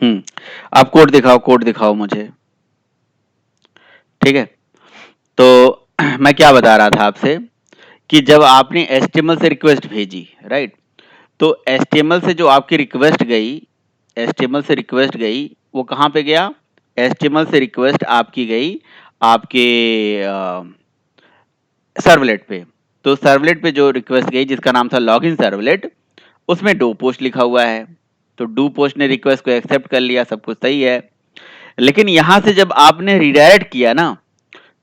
आप कोड दिखाओ मुझे। ठीक है, तो मैं क्या बता रहा था आपसे कि जब आपने एचटीएमएल से रिक्वेस्ट भेजी, राइट, तो एचटीएमएल से जो आपकी रिक्वेस्ट गई, एचटीएमएल से रिक्वेस्ट गई, वो कहाँ पे गया? एचटीएमएल से रिक्वेस्ट आपकी गई आपके सर्वलेट पे। तो सर्वलेट पे जो रिक्वेस्ट गई जिसका नाम था लॉगिन सर्वलेट, उसमें डू पोस्ट लिखा हुआ है। तो डू पोस्ट ने रिक्वेस्ट को एक्सेप्ट कर लिया, सब कुछ सही है। लेकिन यहां से जब आपने रिडायरेक्ट किया ना,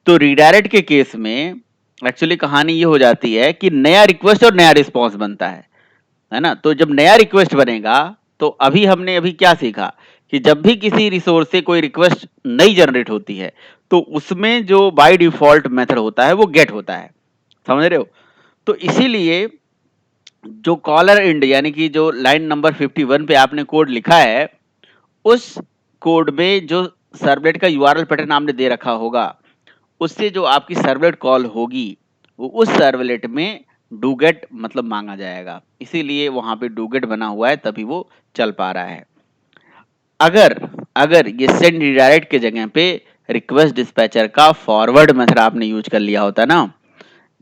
तो रिडायरेक्ट के केस में एक्चुअली कहानी ये हो जाती है कि नया रिक्वेस्ट और नया रिस्पॉन्स बनता है ना। तो जब नया रिक्वेस्ट बनेगा, तो हमने अभी क्या सीखा कि जब भी किसी रिसोर्स से कोई रिक्वेस्ट नई जनरेट होती है, तो उसमें जो बाय डिफॉल्ट मेथड होता है वो गेट होता है। समझ रहे हो? तो इसीलिए जो कॉलर इंड यानी कि जो लाइन नंबर 51 पे आपने कोड लिखा है, उस कोड में जो सर्वलेट का यूआरएल पैटर्न आपने दे रखा होगा, उससे जो आपकी सर्वलेट कॉल होगी, वो उस सर्वलेट में डूगेट मतलब मांगा जाएगा। इसीलिए वहां पे डूगेट बना हुआ है, तभी वो चल पा रहा है। अगर अगर ये सेंड रिडायरेक्ट के जगह पे रिक्वेस्ट डिस्पैचर का फॉरवर्ड मेथड आपने यूज कर लिया होता ना,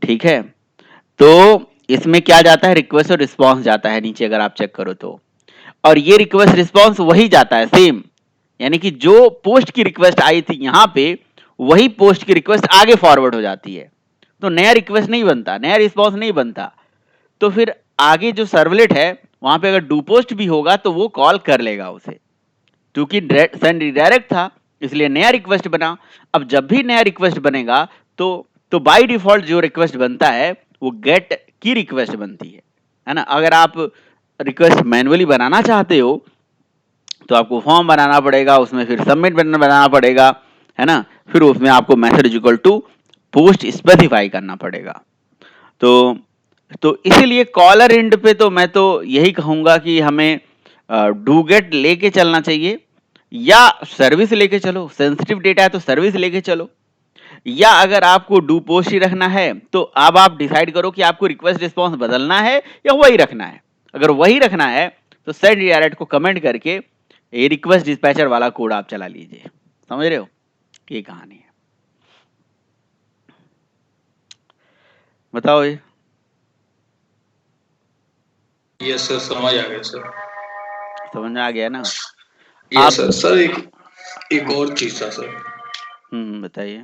ठीक है, तो इसमें क्या जाता है? रिक्वेस्ट और रिस्पॉन्स जाता है नीचे, अगर आप चेक करो तो। और ये रिक्वेस्ट रिस्पॉन्स वही जाता है सेम, यानी कि जो पोस्ट की रिक्वेस्ट आई थी यहां पे, वही पोस्ट की रिक्वेस्ट आगे फॉरवर्ड हो जाती है। तो नया रिक्वेस्ट नहीं बनता, नया रिस्पॉन्स नहीं बनता। तो फिर आगे जो सर्वलेट है वहां पे अगर डू पोस्ट भी होगा तो वो कॉल कर लेगा उसे, क्योंकि सेंड रिडायरेक्ट था, इसलिए नया रिक्वेस्ट बना। अब जब भी नया रिक्वेस्ट बनेगा, तो बाय डिफॉल्ट जो रिक्वेस्ट बनता है वो गेट की रिक्वेस्ट बनती है ना। अगर आप रिक्वेस्ट मैन्युअली बनाना चाहते हो तो आपको फॉर्म बनाना पड़ेगा, उसमें फिर सबमिट बटन बनाना पड़ेगा, है ना। फिर उसमें आपको message equal to post specify करना पड़ेगा। तो इसीलिए कॉलर एंड पे तो मैं तो यही कहूंगा कि हमें डू गेट लेके चलना चाहिए, या सर्विस लेके चलो। सेंसिटिव डेटा है तो सर्विस लेके चलो, या अगर आपको डू पोस्ट ही रखना है तो अब आप डिसाइड करो कि आपको रिक्वेस्ट रिस्पॉन्स बदलना है या वही रखना है। अगर वही रखना है तो सेट रिडायरेक्ट को कमेंट करके ये रिक्वेस्ट डिस्पैचर वाला कोड आप चला लीजिए। समझ रहे हो? ये कहानी है। बताओ ये। यस सर, समझ आ गया सर। समझ में आ गया ना? यस आप सर। सर एक और चीज था सर। बताइए।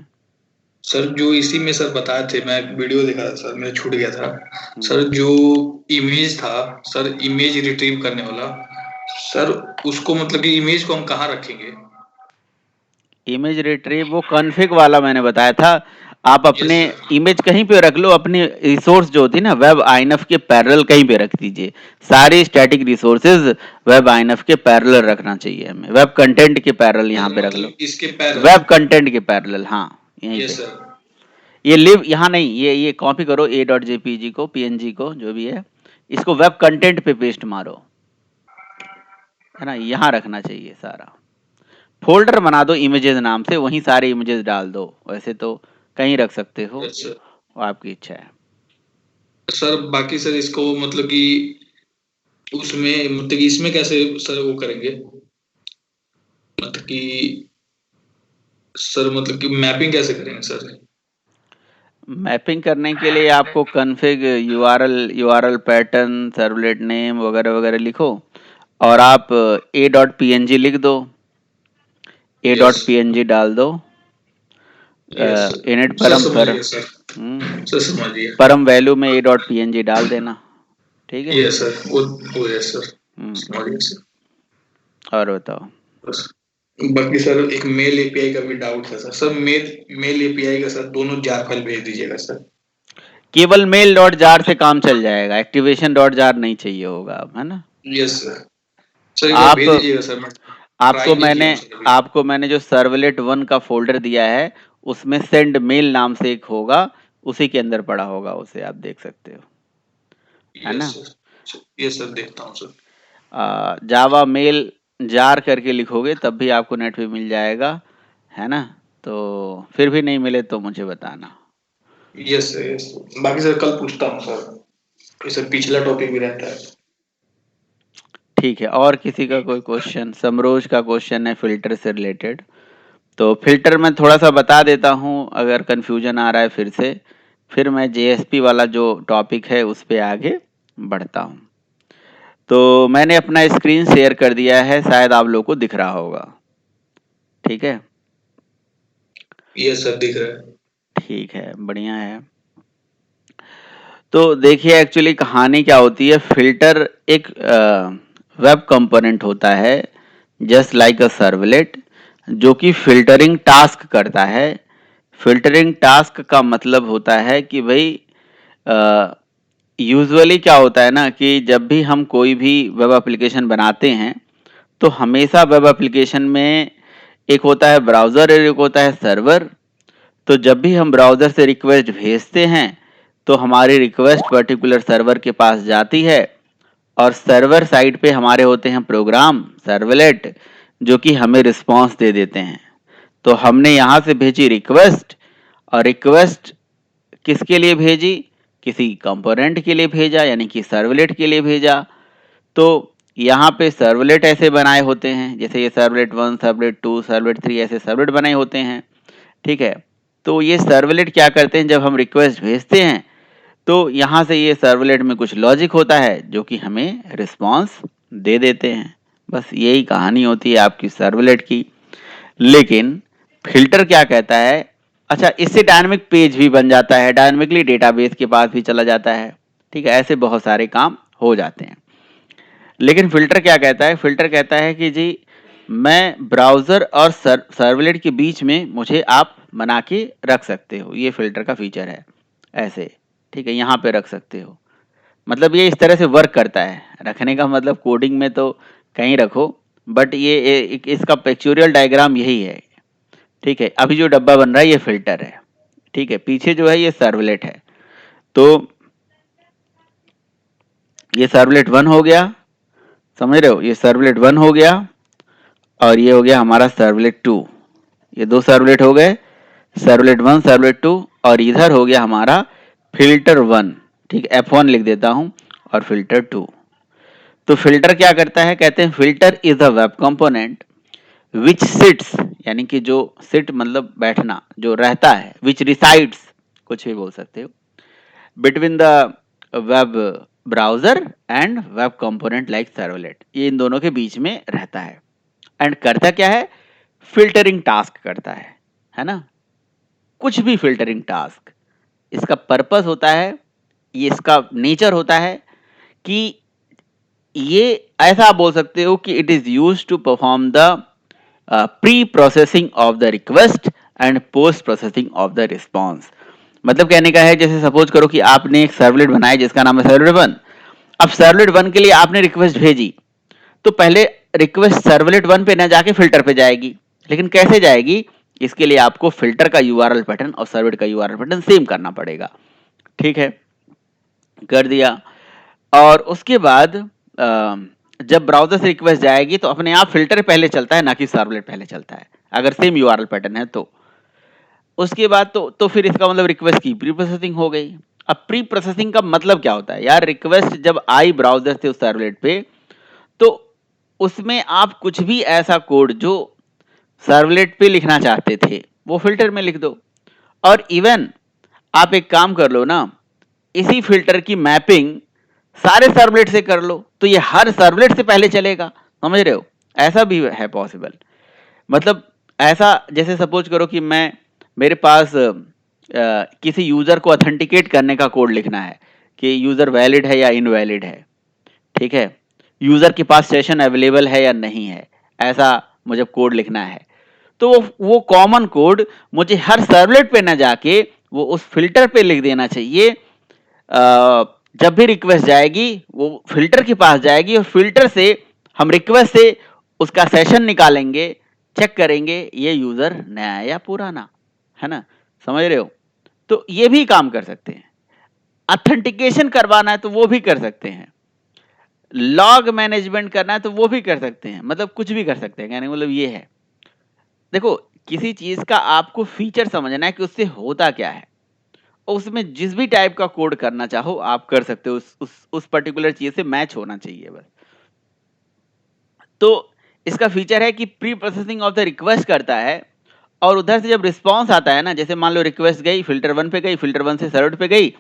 सर जो इसी में सर बताए थे, मैं वीडियो देखा था सर, मेरा छूट गया था। हम्म, सर जो इमेज था, सर इमेज रिट्रीव करने वाला, सर उसको मतलब कि इमेज को हम कहाँ रखेंगे? इमेज रिट्रीव वो कॉन्फ़िग वाला मैंने बताया था। आप अपने यस सर। इमेज कहीं पे रख लो, अपनी रिसोर्स जो होती है ना वेब आईएनएफ के पैरेलल कहीं पे रख दीजिए। सारे स्टैटिक रिसोर्सेज वेब आईएनएफ के पैरेलल रखना चाहिए हमें। वेब कंटेंट के पैरेलल यहाँ सर पे रख लो। मतलब इसके पैरल। वेब कंटेंट के पैरेलल, हाँ, यहीं यस पे। सर। ये लिव यहाँ नहीं, ये कॉपी करो ए डॉट जेपीजी को, पीएनजी को, जो भी है, इसको वेब कंटेंट पे पेस्ट मारो, है ना। यहाँ रखना चाहिए सारा। फोल्डर बना दो इमेजेस नाम से, वहीं सारे इमेजेस डाल दो। वैसे तो कहीं रख सकते हो, यस सर। वो आपकी इच्छा है। सर बाकी सर इसको मतलब कि उसमें मतलब कि इसमें कैसे सर वो करेंगे, मतलब कि सर मतलब कि मैपिंग कैसे करेंगे सर? मैपिंग करने के लिए आपको config URL pattern servlet name वगैरह वगैरह लिखो, और आप ए डॉट पी लिख दो, ए यस। डॉट पी डाल दो। यस इनिट सर, परम समझ पर गया सर। सर समझ गया। परम वैल्यू में ए डॉट पी डाल देना। ठीक है। यस सर, वो यस सर, हम्म, समझ गया सर। और बताओ। बस बाकी सर एक मेल एपीआई का भी डाउट है सर। सर मेल एपीआई का सर दोनों जार फाइल भेज दीजिएगा सर। केवल मेल डॉट जार से काम चल जाएगा, एक्टिवेशन डॉट जार नहीं चाहिए होगा अब, है ना। Yes sir. सर एक बार आप भेज दीजिएगा सर, मैं आपको ट्राई नहीं मैंने किया हूँ सर अभी। आपको मैंने जो सर्वलेट 1 का फोल्डर दिया है, उसमें सेंड मेल नाम से एक होगा, उसी के अंदर पड़ा होगा, उसे आप देख सकते हो, है यस ना। सर। यस सर, देखता हूँ सर। जावा मेल जार करके लिखोगे तब भी आपको नेट पे मिल जाएगा, है ना। तो फिर भी नहीं मिले तो मुझे बताना। Yes sir, yes sir. बाकी सर कल पूछता हूँ सर, ये सर पिछला टॉपिक भी रहता है। ठीक है, और किसी का कोई क्वेश्चन? समरोज का क्वेश्चन है फिल्टर से रिलेटेड। तो फिल्टर मैं थोड़ा-सा बता देता हूँ, अगर कन्फ्यूजन आ रहा है फिर से, फिर मैं जेएसपी वाला जो टॉपिक है उस पे आगे बढ़ता हूँ। तो मैंने अपना स्क्रीन शेयर कर दिया है, शायद आप लोग को दिख रहा होगा। ठीक है? ये सर दिख रहा है। ठीक है, बढ़िया है। तो देखिए एक्चुअली कहानी क्या होती है, फिल्टर एक वेब कंपोनेंट होता है जस्ट लाइक अ सर्वलेट, जो कि फिल्टरिंग टास्क करता है। फिल्टरिंग टास्क का मतलब होता है कि भाई यूजुअली क्या होता है ना कि जब भी हम कोई भी वेब एप्लीकेशन बनाते हैं तो हमेशा वेब एप्लीकेशन में एक होता है ब्राउज़र और एक होता है सर्वर। तो जब भी हम ब्राउज़र से रिक्वेस्ट भेजते हैं तो हमारी रिक्वेस्ट पर्टिकुलर सर्वर के पास जाती है और सर्वर साइड पे हमारे होते हैं प्रोग्राम सर्वलेट, जो कि हमें रिस्पांस दे देते हैं। तो हमने यहाँ से भेजी रिक्वेस्ट, और रिक्वेस्ट किसके लिए भेजी? किसी कंपोनेंट के लिए भेजा, यानी कि सर्वलेट के लिए भेजा। तो यहाँ पे सर्वलेट ऐसे बनाए होते हैं, जैसे ये सर्वलेट 1, सर्वलेट 2, सर्वलेट 3 ऐसे सर्वलेट बनाए होते हैं। ठीक है? तो ये सर्वलेट क्या करते हैं, जब हम रिक्वेस्ट भेजते हैं तो यहाँ से ये सर्वलेट में कुछ लॉजिक होता है जो कि हमें रिस्पांस दे देते हैं। बस यही कहानी होती है आपकी सर्वलेट की। लेकिन फिल्टर क्या कहता है, अच्छा इससे डायनामिक पेज भी बन जाता है, डायनामिकली डेटाबेस के पास भी चला जाता है। ठीक है, ऐसे बहुत सारे काम हो जाते हैं। लेकिन फिल्टर क्या कहता है, फिल्टर कहता है कि जी मैं ब्राउज़र और सर्वलेट के बीच में मुझे आप बना के रख सकते हो, ये फिल्टर का फीचर है ऐसे। ठीक है, यहाँ पे रख सकते हो, मतलब ये इस तरह से वर्क करता है। रखने का मतलब कोडिंग में तो कहीं रखो, बट ये इसका पिक्चोरियल डायग्राम यही है। ठीक है, अभी जो डब्बा बन रहा है ये फिल्टर है। ठीक है, पीछे जो है ये सर्वलेट है। तो ये सर्वलेट 1 हो गया, समझ रहे हो, ये सर्वलेट 1 हो गया और ये हो गया हमारा सर्वलेट 2। ये दो सर्वलेट हो गए, सर्वलेट 1 सर्वलेट 2, और इधर हो गया हमारा फिल्टर 1। ठीक है, F1 लिख देता हूं, और फिल्टर 2। तो फिल्टर क्या करता है, कहते हैं filter is a web component which sits, यानी कि जो सिट मतलब बैठना, जो रहता है, विच रिसाइड्स, कुछ भी बोल सकते हो, between the web browser and web component like servlet, ये इन दोनों के बीच में रहता है। एंड करता क्या है, फिल्टरिंग टास्क करता है ना, कुछ भी फिल्टरिंग टास्क। इसका पर्पस होता है, ये इसका नेचर होता है कि ये ऐसा आप बोल सकते हो कि it is use to perform the pre processing of the request and post processing of the response. मतलब कहने का है, जैसे सपोज करो कि आपने एक सर्वलेट बनाया जिसका नाम है सर्वलेट 1। अब सर्वलेट 1 के लिए आपने रिक्वेस्ट भेजी, तो पहले रिक्वेस्ट सर्वलेट 1 पे ना जाके फिल्टर पे जाएगी। लेकिन कैसे जाएगी, इसके लिए आपको फिल्टर का यूआरएल पैटर्न और सर्वलेट का यूआरएल पैटर्न सेम करना पड़ेगा। ठीक है, कर दिया। और उसके बाद जब ब्राउजर से रिक्वेस्ट जाएगी तो अपने आप फिल्टर पहले चलता है, ना कि सर्वलेट पहले चलता है, अगर सेम यूआरएल पैटर्न है तो। उसके बाद तो फिर इसका मतलब रिक्वेस्ट की प्री प्रोसेसिंग हो गई। अब प्री प्रोसेसिंग का मतलब क्या होता है यार, रिक्वेस्ट जब आई ब्राउजर से उस सर्वलेट पे, तो उसमें आप कुछ भी ऐसा कोड जो सर्वलेट पे लिखना चाहते थे वो फिल्टर में लिख दो। और इवन आप एक काम कर लो ना, इसी फिल्टर की मैपिंग सारे सर्वलेट से कर लो, तो ये हर सर्वलेट से पहले चलेगा। समझ रहे हो, ऐसा भी है पॉसिबल। मतलब ऐसा, जैसे सपोज करो कि मैं, मेरे पास किसी यूजर को ऑथेंटिकेट करने का कोड लिखना है कि यूजर वैलिड है या इनवैलिड है। ठीक है, यूजर के पास सेशन अवेलेबल है या नहीं है, ऐसा मुझे कोड लिखना है। तो वो कॉमन कोड मुझे हर सर्वलेट पे ना जाके वो उस फिल्टर पे लिख देना चाहिए। जब भी रिक्वेस्ट जाएगी वो फिल्टर के पास जाएगी, और फिल्टर से हम रिक्वेस्ट से उसका सेशन निकालेंगे, चेक करेंगे ये यूजर नया या पुराना, है ना। समझ रहे हो, तो ये भी काम कर सकते हैं। ऑथेंटिकेशन करवाना है तो वो भी कर सकते हैं, लॉग मैनेजमेंट करना है तो वो भी कर सकते हैं, मतलब कुछ भी कर सकते हैं। कहने मतलब ये है, देखो किसी चीज का आपको फीचर समझना है कि उससे होता क्या है, और उसमें जिस भी टाइप का कोड करना चाहो आप कर सकते हो, उस पर्टिकुलर चीज से मैच होना चाहिए बस। तो इसका फीचर है कि pre processing of the request करता है, और उधर से जब रिस्पांस आता है ना, जैसे मान लो रिक्वेस्ट गई फिल्टर 1 पे गई, फिल्टर 1 से सर्वलेट पे गई,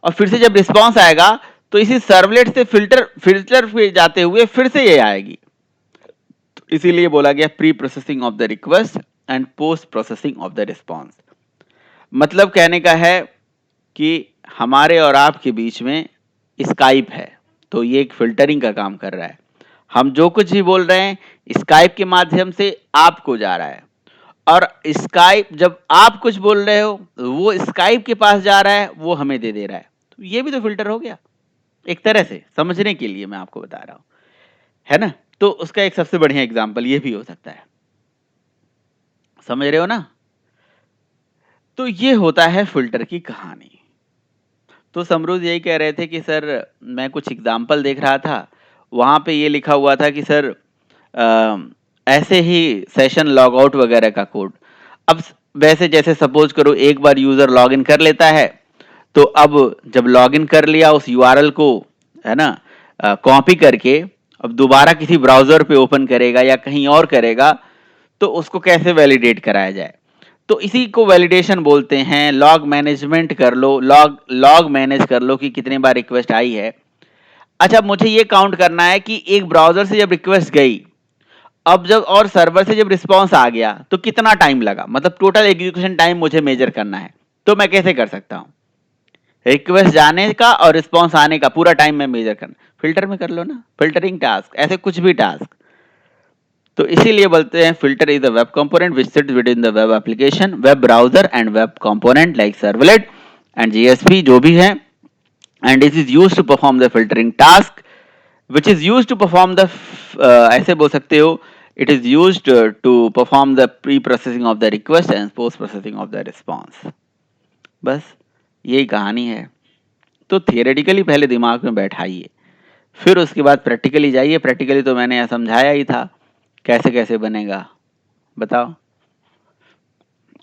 और फिर से जब रिस्पांस आएगा तो इसी सर्वलेट से फिल्टर पे जाते हुए फिर से ये आएगी। तो इसीलिए बोला गया pre processing of the request and post processing of the response. मतलब कहने का है कि हमारे और आपके बीच में स्काइप है, तो ये एक फिल्टरिंग का काम कर रहा है। हम जो कुछ भी बोल रहे हैं स्काइप के माध्यम से आपको जा रहा है, और स्काइप जब आप कुछ बोल रहे हो वो स्काइप के पास जा रहा है, वो हमें दे दे रहा है। तो ये भी तो फिल्टर हो गया, एक तरह से समझने के लिए मैं आपको बता रहा हूं, है ना। तो उसका एक सबसे बढ़िया एग्जांपल ये भी हो सकता है, समझ रहे हो ना। तो ये होता है फिल्टर की कहानी। तो समरूज यही कह रहे थे कि सर मैं कुछ एग्जाम्पल देख रहा था, वहां पे ये लिखा हुआ था कि सर ऐसे ही सेशन लॉग आउट वगैरह का कोड। अब वैसे जैसे सपोज करो एक बार यूजर लॉग इन कर लेता है, तो अब जब लॉग इन कर लिया उस यूआरएल को, है ना, कॉपी करके अब दोबारा किसी ब्राउजर पे ओपन करेगा या कहीं और करेगा, तो उसको कैसे वैलिडेट कराया जाए। तो इसी को वैलिडेशन बोलते हैं। लॉग मैनेजमेंट कर लो, लॉग मैनेज कर लो कि कितने बार रिक्वेस्ट आई है। अच्छा, मुझे ये काउंट करना है कि एक ब्राउजर से जब रिक्वेस्ट गई, अब जब और सर्वर से जब रिस्पांस आ गया तो कितना टाइम लगा, मतलब टोटल एग्जीक्यूशन टाइम मुझे मेजर करना है। तो मैं कैसे कर सकता हूं, रिक्वेस्ट जाने का और रिस्पांस आने का पूरा टाइम मैं मेजर करना, फिल्टर में कर लो ना, फिल्टरिंग टास्क, ऐसे कुछ भी टास्क। तो इसीलिए बोलते हैं filter is the web component which sits within the web application, web browser and web component like servlet and JSP जो भी है, and it is used to perform the filtering task which is used to perform the ऐसे बोल सकते हो, it is used to perform the pre-processing of the request and post-processing of the response। बस यही कहानी है। तो थियोरेटिकली पहले दिमाग में बैठाइए, फिर उसके बाद प्रैक्टिकली जाइए। प्रैक्टिकली तो मैंने समझाया ही था कैसे कैसे बनेगा, बताओ।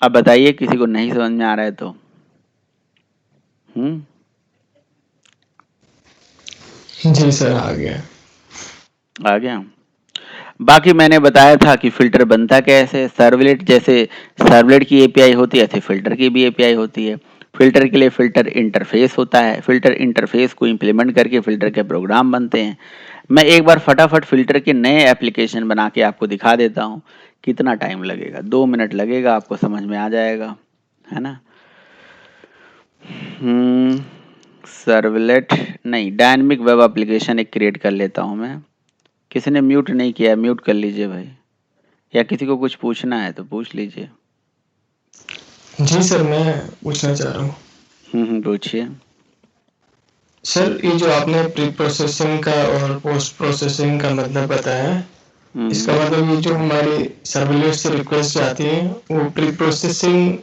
अब बताइए किसी को नहीं समझ में आ रहा है तो। जी सर आ गया। आ गया। बाकी मैंने बताया था कि फिल्टर बनता कैसे, सर्वलेट जैसे सर्वलेट की एपीआई होती है ऐसे फिल्टर की भी एपीआई होती है। फिल्टर के लिए फिल्टर इंटरफेस होता है, फिल्टर इंटरफेस को इम्प्लीमेंट करके फिल्टर के प्रोग्राम बनते हैं। मैं एक बार फटाफट फिल्टर के नए एप्लीकेशन बना के आपको दिखा देता हूँ, कितना टाइम लगेगा, 2 मिनट लगेगा, आपको समझ में आ जाएगा, है ना। सर्वलेट नहीं, डायनेमिक वेब एप्लीकेशन एक क्रिएट कर लेता हूँ मैं। किसी ने म्यूट नहीं किया, म्यूट कर लीजिए भाई, या किसी को कुछ पूछना है तो पूछ लीजिए। जी सर मैं पूछना चाह रहा हूँ। पूछिए सर। ये जो आपने प्री प्रोसेसिंग का और पोस्ट प्रोसेसिंग का मतलब बताया, इसका मतलब ये जो हमारी सर्वलेट से रिक्वेस्ट आती है वो प्री प्रोसेसिंग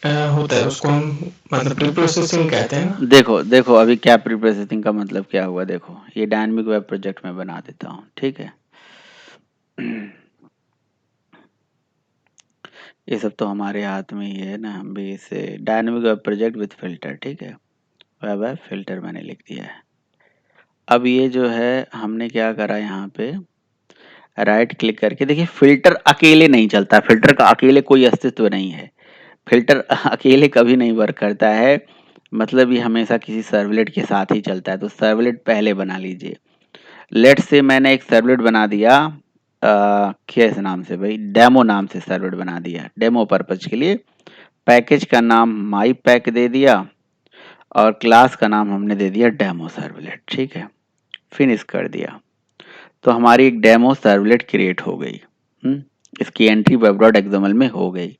होता है, उसको हम मतलब प्री प्रोसेसिंग कहते हैं ना। देखो अभी क्या प्री प्रोसेसिंग का मतलब क्या हुआ। देखो ये डायनेमिक वेब प्रोजेक्ट में बना देता हूँ, ठीक है। ये सब तो हमारे हाथ में ही है ना, हम भी इसे dynamic web project with filter, ठीक है, वेब फिल्टर मैंने लिख दिया है। अब ये जो है हमने क्या करा, यहाँ पे राइट क्लिक करके देखिए, फिल्टर अकेले नहीं चलता, फिल्टर का अकेले कोई अस्तित्व नहीं है, फिल्टर अकेले कभी नहीं वर्क करता है, मतलब ये हमेशा किसी सर्वलेट के साथ ही चलता है। तो सर्वलेट पहले बना लीजिए। लेट से मैंने एक सर्वलेट बना दिया, किस नाम से भाई, डेमो नाम से सर्वलेट बना दिया, डेमो पर्पज के लिए। पैकेज का नाम माई पैक दे दिया, और क्लास का नाम हमने दे दिया डेमो सर्वलेट, ठीक है, फिनिश कर दिया। तो हमारी एक डेमो सर्वलेट क्रिएट हो गई। इसकी एंट्री web.xml में हो गई,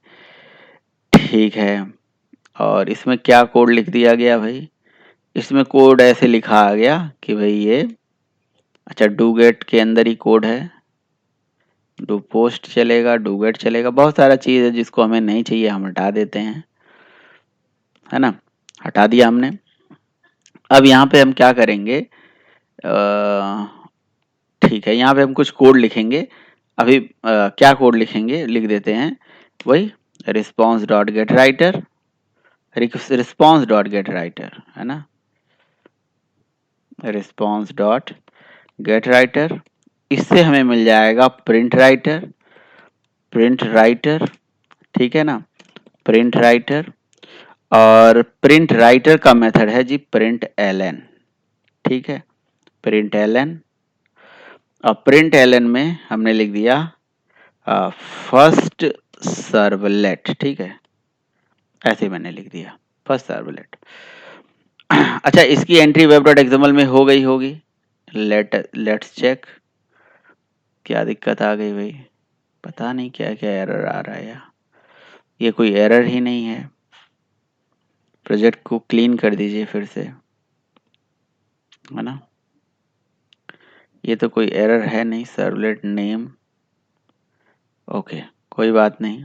ठीक है। और इसमें क्या कोड लिख दिया गया भाई, इसमें कोड ऐसे लिखा आ गया कि भाई ये, अच्छा डू गेट के अंदर ही कोड है, डू पोस्ट चलेगा, डू गेट चलेगा, बहुत सारा चीज़ है जिसको हमें नहीं चाहिए हम हटा देते हैं, है ना, हटा दिया हमने। अब यहाँ पे हम क्या करेंगे, ठीक है, यहाँ पे हम कुछ कोड लिखेंगे। अभी क्या कोड लिखेंगे लिख देते हैं, वही response dot get writer, response dot get writer, है ना, रिस्पॉन्स डॉट गेट राइटर। इससे हमें मिल जाएगा प्रिंट राइटर, ठीक है ना, प्रिंट राइटर। और प्रिंट राइटर का मेथड है जी प्रिंट एलएन, ठीक है, प्रिंट एलएन। और प्रिंट एलएन में हमने लिख दिया फर्स्ट सर्वलेट, ठीक है, ऐसे मैंने लिख दिया फर्स्ट सर्वलेट। अच्छा, इसकी एंट्री web.xml में हो गई होगी। लेट्स चेक, क्या दिक्कत आ गई भाई, पता नहीं क्या क्या एरर आ रहा है यार, ये कोई एरर ही नहीं है। प्रोजेक्ट को क्लीन कर दीजिए फिर से, है ना, ये तो कोई एरर है नहीं। सर्वलेट नेम, ओके, कोई बात नहीं।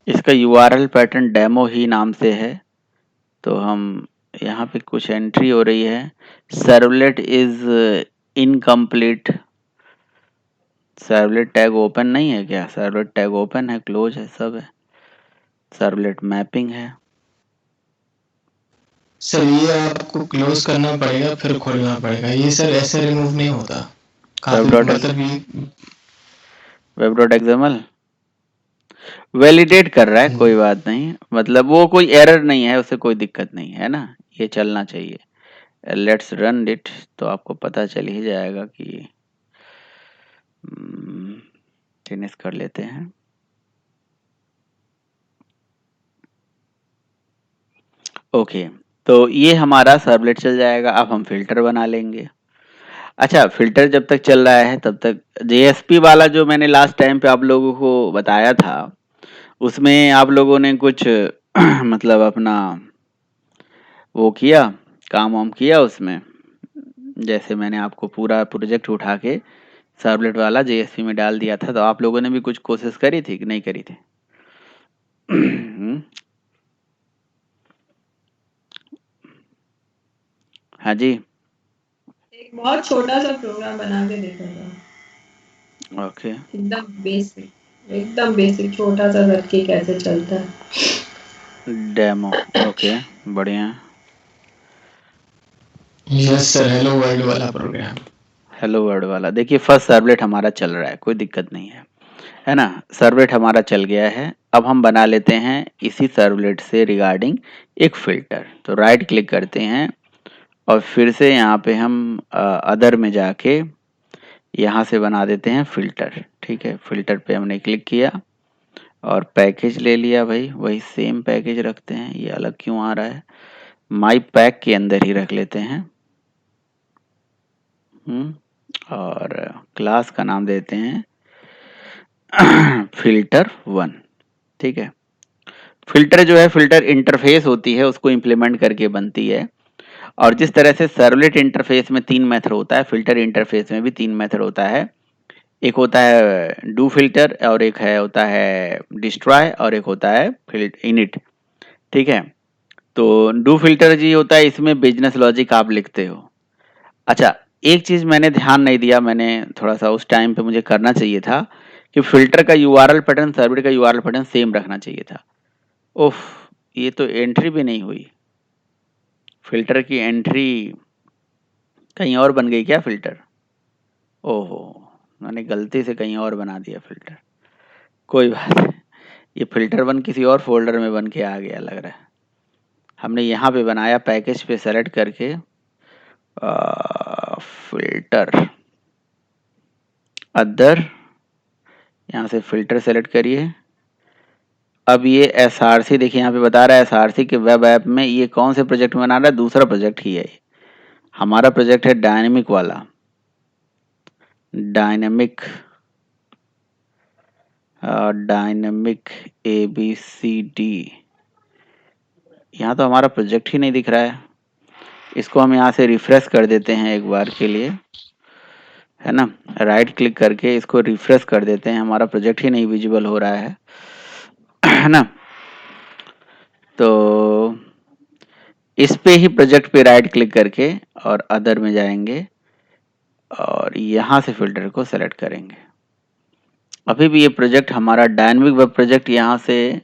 इसका यूआरएल पैटर्न डेमो ही नाम से है, तो हम यहाँ पे कुछ एंट्री हो रही है, servlet is incomplete. Servlet tag open नहीं है क्या? सर्वलेट टैग ओपन है, क्लोज है, सब है। सर्वलेट मैपिंग है। सर ये आपको क्लोज करना पड़ेगा फिर खोलना पड़ेगा, ये सर ऐसे रिमूव नहीं होता। काफी मतलब ये web.xml वैलिडेट कर रहा है, कोई बात नहीं, मतलब वो कोई एरर नहीं है, उससे कोई दिक्कत नहीं है ना, ये चलना चाहिए। लेट्स रन इट, तो आपको पता चल ही जाएगा कि फिनिश कर लेते हैं। ओके, तो ये हमारा सर्वलेट चल जाएगा। अब हम फिल्टर बना लेंगे। अच्छा, फिल्टर जब तक चल रहा है तब तक जेएसपी वाला जो मैंने लास्ट टाइम पे आप लोगों को बताया था, उसमें आप लोगों ने कुछ मतलब अपना वो किया, काम वाम किया उसमें, जैसे मैंने आपको पूरा प्रोजेक्ट उठा के सर्वलेट वाला जेएसपी में डाल दिया था, तो आप लोगों ने भी कुछ कोशिश करी थी कि नहीं करी थी? हाँ जी, एक बहुत छोटा सा प्रोग्राम बना के देखा था, ओके, एकदम बेसिक छोटा सा करके कैसे चलता है डेमो, ओके, बढ़िया। यस सर, हेलो वर्ल्ड वाला प्रोग्राम। हेलो वर्ल्ड वाला, देखिए फर्स्ट सर्वलेट हमारा चल रहा है, कोई दिक्कत नहीं है ना, सर्वलेट हमारा चल गया है। अब हम बना लेते हैं इसी सर्वलेट से रिगार्डिंग एक फिल्टर। तो राइट क्लिक करते हैं और फिर से यहाँ पे हम अदर में जाके यहाँ से बना देते हैं फिल्टर, ठीक है। फिल्टर पे हमने क्लिक किया और पैकेज ले लिया भाई, वही सेम पैकेज रखते हैं, ये अलग क्यों आ रहा है, माई पैक के अंदर ही रख लेते हैं। और क्लास का नाम देते हैं फिल्टर 1, ठीक है। फिल्टर जो है, फिल्टर इंटरफेस होती है, उसको इम्प्लीमेंट करके बनती है। और जिस तरह से सर्वलेट इंटरफेस में 3 मेथड होता है, फिल्टर इंटरफेस में भी 3 मेथड होता है। एक होता है डू फिल्टर, और एक है होता है डिस्ट्रॉय, और एक होता है इनिट, ठीक है। तो डू फिल्टर जी होता है, इसमें बिजनेस लॉजिक आप लिखते हो। अच्छा, एक चीज मैंने ध्यान नहीं दिया, मैंने थोड़ा सा उस टाइम पे मुझे करना चाहिए था कि फिल्टर का यूआरएल पैटर्न सर्वलेट का यूआरएल पैटर्न सेम रखना चाहिए था। ओफ, ये तो एंट्री भी नहीं हुई, फिल्टर की एंट्री कहीं और बन गई क्या फिल्टर? ओहो, मैंने गलती से कहीं और बना दिया फिल्टर, कोई बात नहीं, ये फिल्टर 1 किसी और फोल्डर में बन के आ गया लग रहा है। हमने यहाँ पे बनाया, पैकेज पे सेलेक्ट करके फिल्टर अदर, यहाँ से फिल्टर सेलेक्ट करिए। अब ये एसआरसी देखिए, यहाँ पे बता रहा है एसआरसी के वेब ऐप में ये कौन से प्रोजेक्ट में बना रहा है, दूसरा प्रोजेक्ट ही है ये। हमारा प्रोजेक्ट है डायनेमिक वाला, डायनेमिक ABCD। यहाँ तो हमारा प्रोजेक्ट ही नहीं दिख रहा है। इसको हम यहाँ से रिफ्रेश कर देते हैं एक बार के लिए, है ना, राइट क्लिक करके इसको रिफ्रेश कर देते हैं, हमारा प्रोजेक्ट ही नहीं विजिबल हो रहा है ना। तो इस पे ही प्रोजेक्ट पे राइट क्लिक करके और अदर में जाएंगे और यहाँ से फिल्टर को सेलेक्ट करेंगे। अभी भी ये प्रोजेक्ट हमारा डायनेमिक वेब प्रोजेक्ट, यहाँ से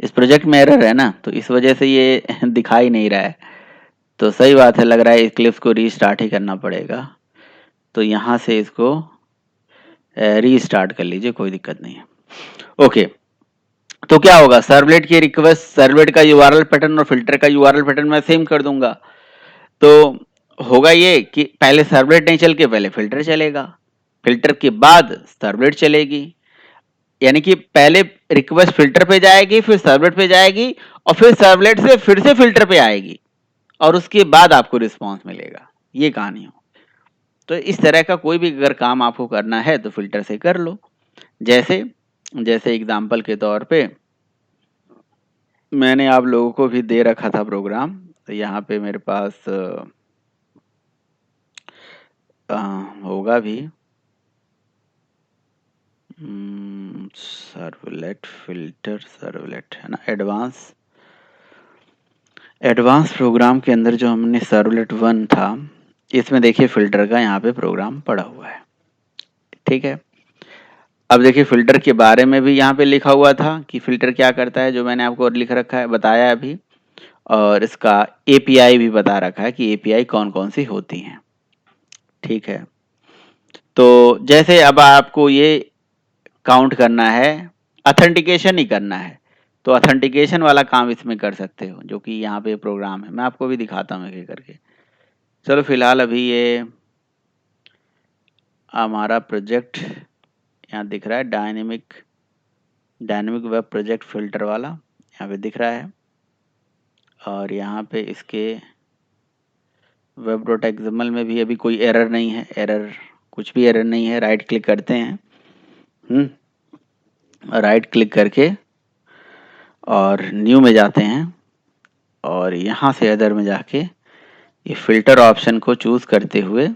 इस प्रोजेक्ट में एरर है ना, तो इस वजह से ये दिखाई नहीं रहा है। तो सही बात है, लग रहा है इक्लिप्स को रीस्टार्ट ही करना पड़ेगा। तो यहाँ से इसको रीस्टार्ट कर लीजिए, कोई दिक्कत नहीं है। ओके, तो क्या होगा, सर्वलेट की रिक्वेस्ट, सर्वलेट का यूआरएल पैटर्न और फिल्टर का यूआरएल पैटर्न मैं सेम कर दूंगा। तो होगा ये कि पहले सर्वलेट नहीं चल के पहले फिल्टर चलेगा, फिल्टर के बाद सर्वलेट चलेगी, यानी कि पहले रिक्वेस्ट फिल्टर पे जाएगी, फिर सर्वलेट पे जाएगी, और फिर सर्वलेट से फिर से फिल्टर पे आएगी, और उसके बाद आपको रिस्पॉन्स मिलेगा। ये कहानी हो। तो इस तरह का कोई भी अगर काम आपको करना है तो फिल्टर से कर लो। जैसे एग्जाम्पल के तौर पे मैंने आप लोगों को भी दे रखा था प्रोग्राम। तो यहाँ पे मेरे पास होगा भी सर्वलेट फिल्टर, सर्वलेट है ना, एडवांस प्रोग्राम के अंदर जो हमने सर्वलेट 1 था, इसमें देखिए फिल्टर का यहाँ पे प्रोग्राम पड़ा हुआ है। ठीक है, अब देखिए फिल्टर के बारे में भी यहाँ पे लिखा हुआ था कि फिल्टर क्या करता है, जो मैंने आपको लिख रखा है, बताया अभी, और इसका एपीआई भी बता रखा है कि एपीआई कौन कौन सी होती हैं। ठीक है, तो जैसे अब आपको ये काउंट करना है, ऑथेंटिकेशन ही करना है, तो ऑथेंटिकेशन वाला काम इसमें कर सकते हो, जो कि यहाँ पे प्रोग्राम है, मैं आपको भी दिखाता हूँ एक करके। चलो फिलहाल अभी ये हमारा प्रोजेक्ट यहाँ दिख रहा है, डायनेमिक वेब प्रोजेक्ट फिल्टर वाला यहाँ पे दिख रहा है, और यहाँ पे इसके web.xml में भी अभी कोई एरर नहीं है, कुछ भी एरर नहीं है। राइट क्लिक करते हैं, राइट क्लिक करके और न्यू में जाते हैं, और यहाँ से अदर में जाके ये फिल्टर ऑप्शन को चूज करते हुए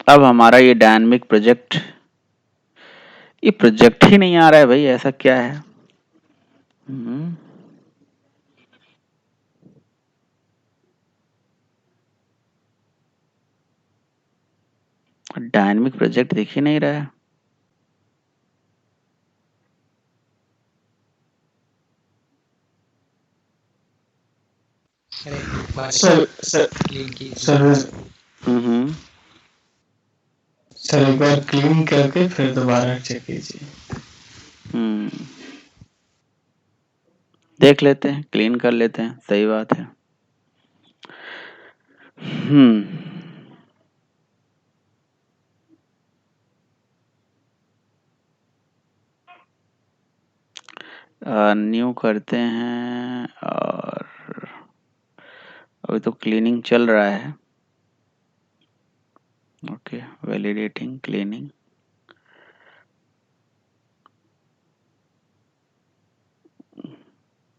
अब हमारा ये डायनेमिक प्रोजेक्ट, ये प्रोजेक्ट ही नहीं आ रहा है भाई, ऐसा क्या है। डायनेमिक प्रोजेक्ट दिख ही नहीं रहा है। सर एक बार क्लीन करके फिर दोबारा चेक कीजिए। देख लेते हैं, क्लीन कर लेते हैं, सही बात है। न्यू करते हैं, और अभी तो क्लीनिंग चल रहा है। ओके, वैलिडेटिंग, क्लीनिंग,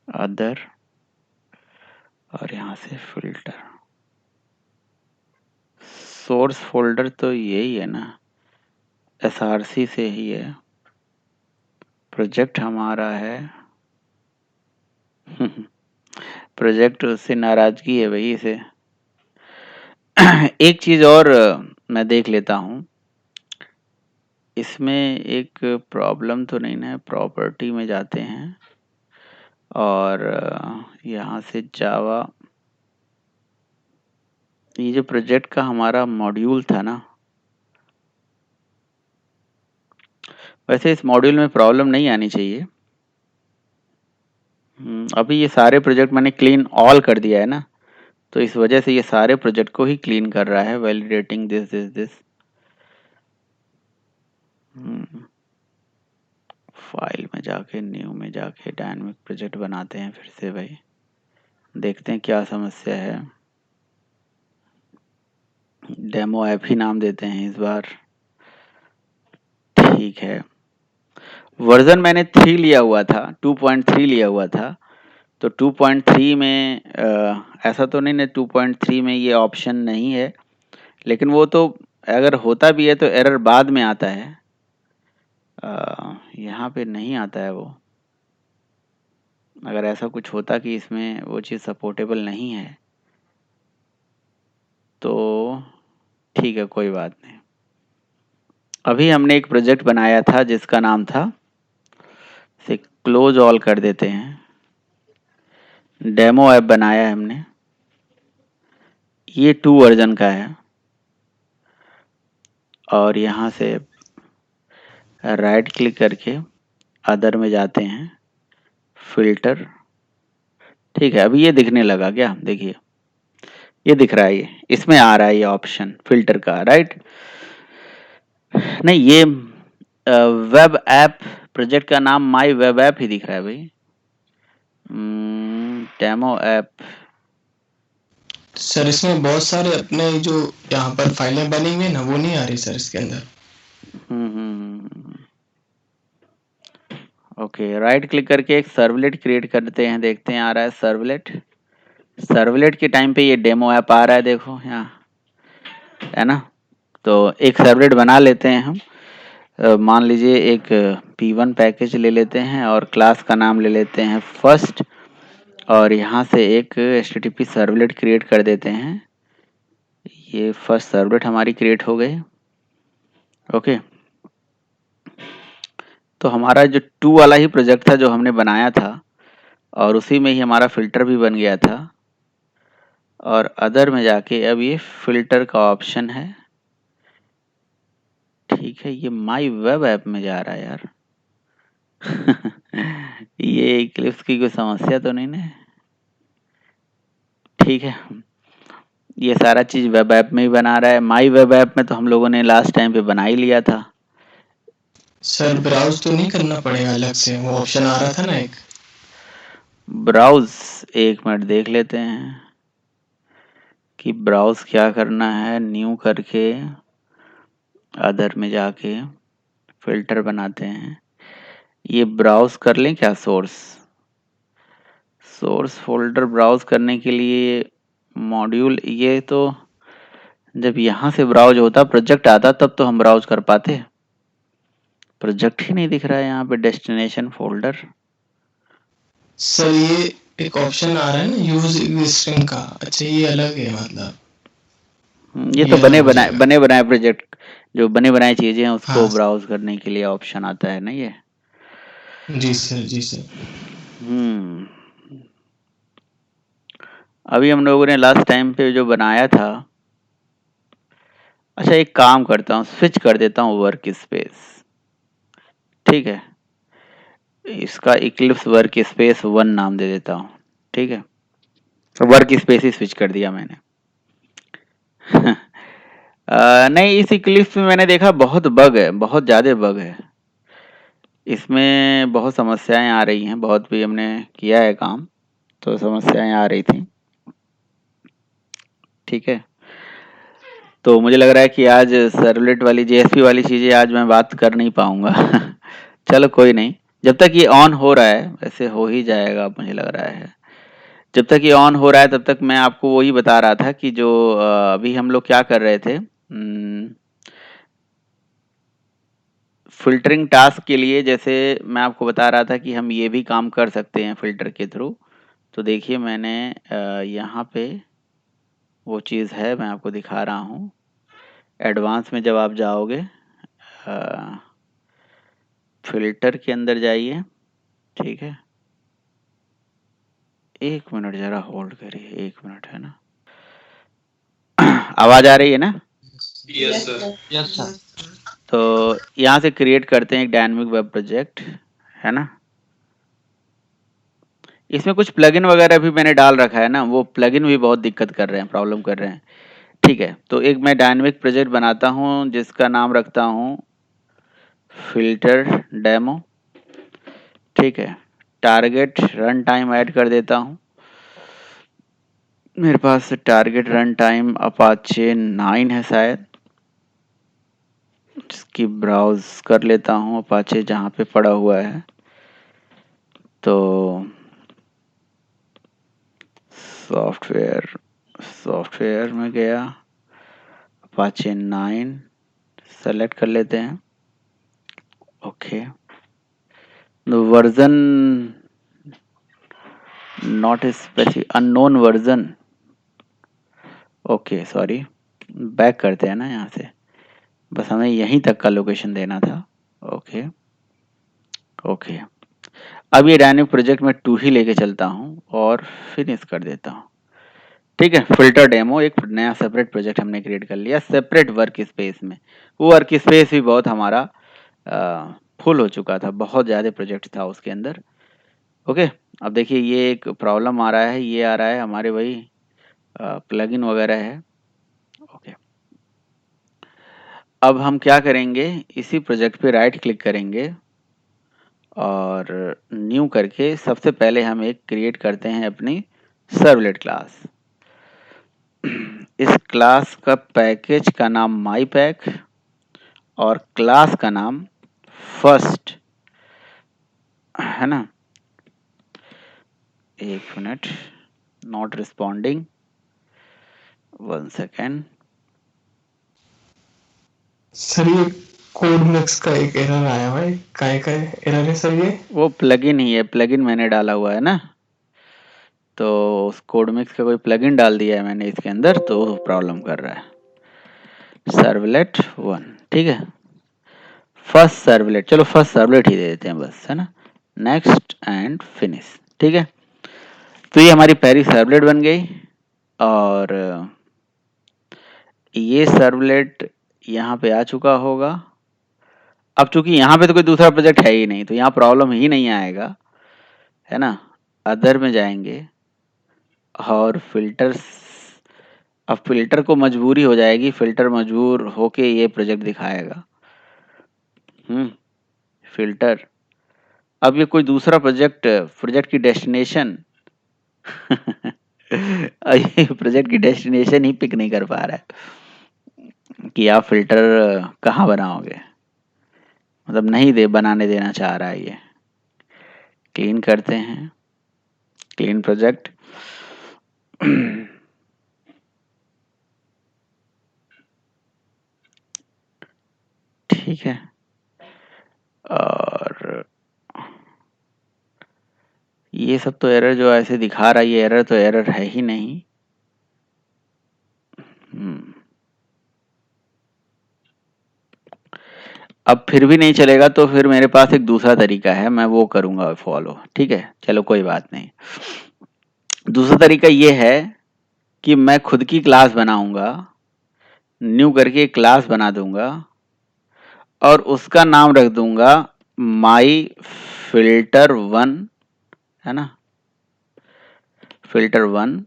अदर, और यहाँ से फिल्टर। सोर्स फोल्डर तो यही है ना, एसआरसी से ही है। प्रोजेक्ट हमारा है प्रोजेक्ट उससे नाराजगी है भाई इसे। एक चीज और मैं देख लेता हूँ, इसमें एक प्रॉब्लम तो नहीं ना, प्रॉपर्टी में जाते हैं और यहाँ से जावा, ये जो प्रोजेक्ट का हमारा मॉड्यूल था ना, वैसे इस मॉड्यूल में प्रॉब्लम नहीं आनी चाहिए। अभी ये सारे प्रोजेक्ट मैंने क्लीन ऑल कर दिया है ना, तो इस वजह से ये सारे प्रोजेक्ट को ही क्लीन कर रहा है, वैलिडेटिंग दिस। फाइल में जाके, न्यू में जाके डायनेमिक प्रोजेक्ट बनाते हैं फिर से भाई, देखते हैं क्या समस्या है। डेमो ऐप ही नाम देते हैं इस बार। ठीक है, वर्जन मैंने 3 लिया हुआ था, 2.3 लिया हुआ था, तो 2.3 में ऐसा तो नहीं ना, 2.3 में ये ऑप्शन नहीं है, लेकिन वो तो अगर होता भी है तो एरर बाद में आता है, यहाँ पे नहीं आता है वो। अगर ऐसा कुछ होता कि इसमें वो चीज़ सपोर्टेबल नहीं है तो ठीक है, कोई बात नहीं। अभी हमने एक प्रोजेक्ट बनाया था जिसका नाम था, से क्लोज ऑल कर देते हैं, डेमो ऐप बनाया है हमने। ये 2 वर्जन का है और यहाँ से राइट क्लिक करके अदर में जाते हैं, फिल्टर। ठीक है, अभी ये दिखने लगा क्या? देखिए ये दिख रहा है, ये इसमें आ रहा है ये ऑप्शन फिल्टर का, राइट? नहीं, ये वेब ऐप प्रोजेक्ट का नाम माई वेब ऐप ही दिख रहा है भाई। Demo app. सर इसमें बहुत सारे अपने जो यहाँ पर फाइलें बनी हुई है ना, वो नहीं आ रही सर इसके अंदर। ओके, राइट क्लिक करके एक सर्वलेट क्रिएट करते हैं, देखते हैं आ रहा है सर्वलेट। सर्वलेट के टाइम पे ये डेमो ऐप आ रहा है, देखो यहाँ, है ना? तो एक सर्वलेट बना लेते हैं हम। मान लीजिए एक P1 पैकेज ले लेते हैं और क्लास का नाम ले लेते हैं फर्स्ट, और यहाँ से एक HTTP सर्वलेट क्रिएट कर देते हैं। ये फर्स्ट सर्वलेट हमारी क्रिएट हो गई। ओके, तो हमारा जो 2 वाला ही प्रोजेक्ट था जो हमने बनाया था, और उसी में ही हमारा फिल्टर भी बन गया था। और अदर में जाके अब ये फिल्टर का ऑप्शन है। ठीक है, ये माई वेब ऐप में जा रहा है यार। ये इक्लिप्स की कोई समस्या तो नहीं है? ठीक है, ये सारा चीज वेब ऐप में ही बना रहा है। माई वेब ऐप में तो हम लोगों ने लास्ट टाइम पे बना ही लिया था। सर ब्राउज तो नहीं करना पड़ेगा अलग से? वो ऑप्शन आ रहा था ना एक। ब्राउज, एक मिनट देख लेते हैं कि ब्राउज क्या करना है। न्यू करके अदर में जाके फिल्टर बनाते हैं। ये ब्राउज कर लें क्या? सोर्स फोल्डर ब्राउज करने के लिए मॉड्यूल, ये तो जब यहाँ से ब्राउज होता, प्रोजेक्ट आता, तब तो हम ब्राउज कर पाते। प्रोजेक्ट ही नहीं दिख रहा है यहाँ पे, डेस्टिनेशन फोल्डर। सर ये एक ऑप्शन आ रहा है ना यूज एग्जिस्टिंग का, अच्छा ये अलग है मतलब। ये तो बने बनाए प्रोजेक्ट, जो बने बनाए चीजें हैं उसको हाँ ब्राउज करने के लिए ऑप्शन आता है ना ये। जी सर, जी सर। अभी हम लोगों ने लास्ट टाइम पे जो बनाया था, अच्छा एक काम करता हूँ, स्विच कर देता हूँ वर्क स्पेस। ठीक है, इसका इक्लिप्स वर्क स्पेस 1 नाम दे देता हूँ। ठीक है, तो वर्क स्पेस ही स्विच कर दिया मैंने। नहीं, इस इक्लिप्स में मैंने देखा बहुत बग है, बहुत ज़्यादा बग है। इसमें बहुत समस्याएं आ रही हैं, बहुत भी हमने किया है काम, तो समस्याएं आ रही थी। ठीक है, तो मुझे लग रहा है कि आज सर्वलेट वाली JSP वाली चीज़ें आज मैं बात कर नहीं पाऊंगा। चलो कोई नहीं, जब तक ये ऑन हो रहा है, वैसे हो ही जाएगा मुझे लग रहा है। जब तक ये ऑन हो रहा है तब तक मैं आपको वही बता रहा था कि जो अभी हम लोग क्या कर रहे थे, फिल्टरिंग टास्क के लिए, जैसे मैं आपको बता रहा था कि हम ये भी काम कर सकते हैं फिल्टर के थ्रू। तो देखिए मैंने यहाँ पे वो चीज़ है, मैं आपको दिखा रहा हूँ। एडवांस में जब आप जाओगे, फिल्टर के अंदर जाइए। ठीक है, एक मिनट ज़रा होल्ड करिए, 1 मिनट, है ना? आवाज़ आ रही है ना? Yes sir. Yes sir. तो यहाँ से क्रिएट करते हैं एक डायनेमिक वेब प्रोजेक्ट, है ना? इसमें कुछ प्लगइन वगैरह भी मैंने डाल रखा है ना, वो प्लगइन भी बहुत दिक्कत कर रहे हैं, प्रॉब्लम कर रहे हैं। ठीक है, तो एक मैं डायनेमिक प्रोजेक्ट बनाता हूँ जिसका नाम रखता हूँ फिल्टर डेमो। ठीक है, टारगेट रन टाइम ऐड कर देता हूँ। मेरे पास टारगेट रन टाइम अपाचे 9 है शायद, जिसकी ब्राउज कर लेता हूँ अपाचे जहाँ पे पड़ा हुआ है। तो सॉफ्टवेयर में गया, अपाचे 9 सेलेक्ट कर लेते हैं। Okay, version not specific, unknown version. Okay sorry, back करते हैं ना यहाँ से, बस हमें यहीं तक का लोकेशन देना था। ओके ओके, अब ये डायनेमिक प्रोजेक्ट में 2 ही लेके चलता हूँ और फिनिश कर देता हूँ। ठीक है, फिल्टर डेमो एक नया सेपरेट प्रोजेक्ट हमने क्रिएट कर लिया सेपरेट वर्क स्पेस में। वो वर्क स्पेस भी बहुत हमारा फुल हो चुका था, बहुत ज़्यादा प्रोजेक्ट था उसके अंदर। ओके, अब देखिए ये एक प्रॉब्लम आ रहा है, ये आ रहा है हमारे वही प्लगइन वगैरह है। ओके, अब हम क्या करेंगे, इसी प्रोजेक्ट पे राइट क्लिक करेंगे और न्यू करके सबसे पहले हम एक क्रिएट करते हैं अपनी सर्वलेट क्लास। इस क्लास का पैकेज का नाम माई पैक और क्लास का नाम फर्स्ट है ना। एक minute, not responding, 1 second. Sir ये कोड मिक्स का एक एरर आया हुआ है, काय का एरर है सर ये? वो प्लगइन ही है, प्लगइन मैंने डाला हुआ है ना, तो उस कोड मिक्स का कोई प्लगइन डाल दिया है मैंने इसके अंदर, तो प्रॉब्लम कर रहा है। सर्वलेट 1, ठीक है, फर्स्ट सर्वलेट, चलो फर्स्ट सर्वलेट ही दे देते हैं बस, है ना। नेक्स्ट एंड फिनिश, ठीक है। तो ये हमारी पहली सर्वलेट बन गई और ये सर्वलेट यहाँ पे आ चुका होगा। अब चूंकि यहाँ पे तो कोई दूसरा प्रोजेक्ट है ही नहीं, तो यहाँ प्रॉब्लम ही नहीं आएगा, है ना। अदर में जाएंगे और फिल्टर्स, अब फिल्टर को मजबूरी हो जाएगी, फिल्टर मजबूर होके ये प्रोजेक्ट दिखाएगा। फिल्टर, अब ये कोई दूसरा प्रोजेक्ट की डेस्टिनेशन ये प्रोजेक्ट की डेस्टिनेशन ही पिक नहीं कर पा रहा है कि आप फिल्टर कहाँ बनाओगे, मतलब नहीं बनाने देना चाह रहा है ये। क्लीन करते हैं, क्लीन प्रोजेक्ट। ठीक है, और ये सब तो एरर जो ऐसे दिखा रहा है, ये एरर तो एरर है ही नहीं। अब फिर भी नहीं चलेगा तो फिर मेरे पास एक दूसरा तरीका है, मैं वो करूंगा फॉलो, ठीक है, चलो कोई बात नहीं। दूसरा तरीका ये है कि मैं खुद की क्लास बनाऊंगा, न्यू करके एक क्लास बना दूंगा और उसका नाम रख दूंगा माई फिल्टर 1, है ना, फिल्टर 1।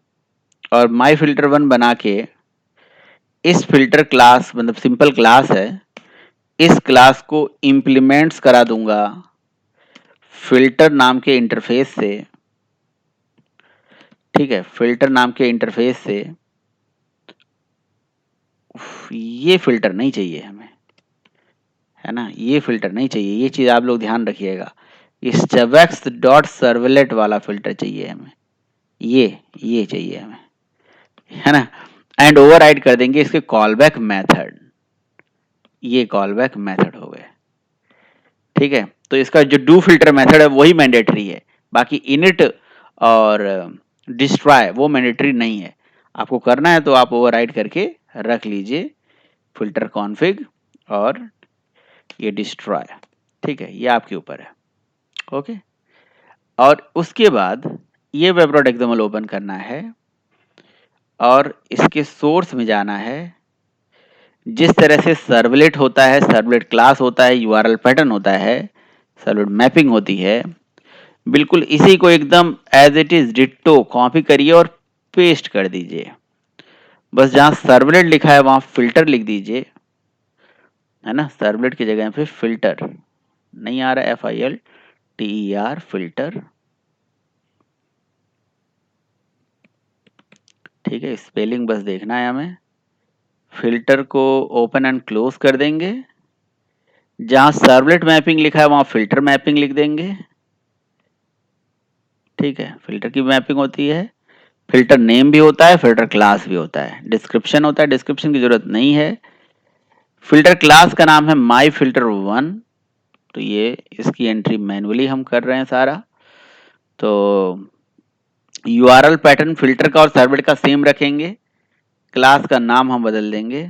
और माई फिल्टर 1 बना के इस फिल्टर क्लास, मतलब सिंपल क्लास है, इस क्लास को इम्प्लीमेंट्स करा दूंगा फिल्टर नाम के इंटरफेस से, ठीक है, फिल्टर नाम के इंटरफेस से। ये फिल्टर नहीं चाहिए हमें, है ना, ये फिल्टर नहीं चाहिए, ये चीज आप लोग ध्यान रखिएगा। इस जवेक्स डॉट सर्वलेट वाला फिल्टर चाहिए हमें, ये चाहिए हमें, है ना। एंड ओवरराइड कर देंगे इसके कॉलबैक मेथड, ये कॉलबैक मेथड हो गए, ठीक है। तो इसका जो डू फिल्टर मेथड है वही मैंडेटरी है, बाकी इनिट और डिस्ट्रॉय वो मैंडेटरी नहीं है। आपको करना है तो आप ओवरराइड करके रख लीजिए फिल्टर कॉन्फ़िग और ये डिस्ट्रॉय, ठीक है, ये आपके ऊपर है। ओके, और उसके बाद ये वेब डॉट एक्सएमएल ओपन करना है और इसके सोर्स में जाना है। जिस तरह से सर्वलेट होता है, सर्वलेट क्लास होता है, यूआरएल पैटर्न होता है, सर्वलेट मैपिंग होती है, बिल्कुल इसी को एकदम as it is ditto copy करिए और पेस्ट कर दीजिए। बस जहां सर्वलेट लिखा है वहां फिल्टर लिख दीजिए, है ना, सर्वलेट की जगह पे फिल्टर नहीं आ रहा, FILTER फिल्टर, ठीक है, स्पेलिंग बस देखना है हमें। फिल्टर को ओपन एंड क्लोज कर देंगे, जहां सर्वलेट मैपिंग लिखा है वहां फिल्टर मैपिंग लिख देंगे, ठीक है। फिल्टर की मैपिंग होती है, फिल्टर नेम भी होता है, फिल्टर क्लास भी होता है, डिस्क्रिप्शन होता है, डिस्क्रिप्शन की जरूरत नहीं है। फिल्टर क्लास का नाम है माई फिल्टर 1, तो ये इसकी एंट्री मैनुअली हम कर रहे हैं सारा। तो यूआरएल पैटर्न फिल्टर का और सर्वलेट का सेम रखेंगे, क्लास का नाम हम बदल देंगे,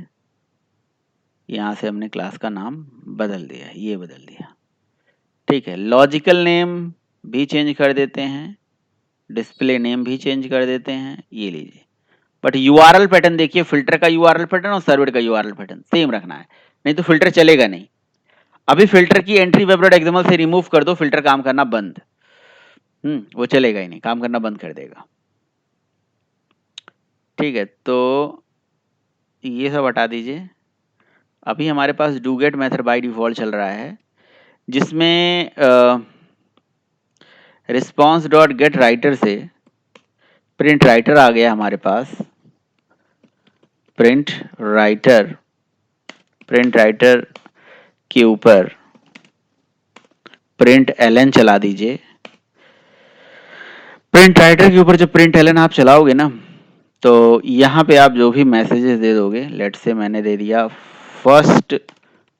यहाँ से हमने क्लास का नाम बदल दिया, ये बदल दिया, ठीक है। लॉजिकल नेम भी चेंज कर देते हैं, डिस्प्ले नेम भी चेंज कर देते हैं, ये लीजिए बट यूआरएल पैटर्न देखिए, फिल्टर का यूआरएल पैटर्न और सर्वलेट का यूआरएल पैटर्न सेम रखना है, नहीं तो फिल्टर चलेगा नहीं। अभी फिल्टर की एंट्री वेब.xml से रिमूव कर दो, फिल्टर काम करना बंद, वो चलेगा ही नहीं, काम करना बंद कर देगा। ठीक है, तो ये सब हटा दीजिए। अभी हमारे पास डूगेट मेथड बाय डिफॉल्ट चल रहा है, जिसमें रिस्पॉन्स डॉट गेट राइटर से प्रिंट राइटर आ गया हमारे पास। प्रिंट राइटर के ऊपर प्रिंट एलन चला दीजिए। प्रिंट राइटर के ऊपर जब प्रिंट एलन आप चलाओगे ना, तो यहाँ पे आप जो भी मैसेजेस दे दोगे, लेट से मैंने दे दिया फर्स्ट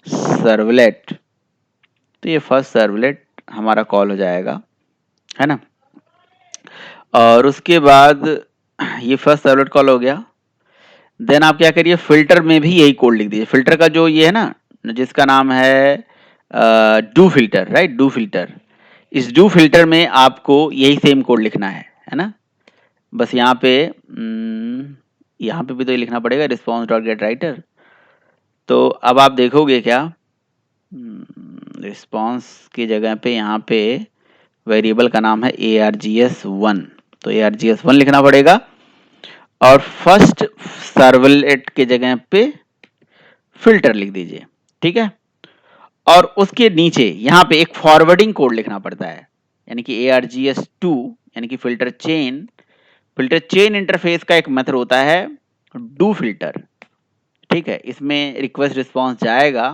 सर्वलेट, तो ये फर्स्ट सर्वलेट हमारा कॉल हो जाएगा, है ना। और उसके बाद ये फर्स्ट सर्वलेट कॉल हो गया। देन आप क्या करिए, फिल्टर में भी यही कोड लिख दीजिए। फिल्टर का जो ये है ना, जिसका नाम है do filter, right, do filter, इस डू फिल्टर में आपको यही सेम कोड लिखना है ना। बस यहाँ पे भी तो ये लिखना पड़ेगा, रिस्पॉन्स डॉट गेट राइटर। तो अब आप देखोगे क्या, रिस्पॉन्स की जगह पे यहाँ पे वेरिएबल का नाम है args1, तो args1 लिखना पड़ेगा, और फर्स्ट सर्वलेट के जगह पे फिल्टर लिख दीजिए, ठीक है। और उसके नीचे यहाँ पे एक फॉरवर्डिंग कोड लिखना पड़ता है, यानी कि args2, यानी कि फिल्टर चेन इंटरफेस का एक मेथड होता है डू फिल्टर, ठीक है। इसमें रिक्वेस्ट रिस्पॉन्स जाएगा,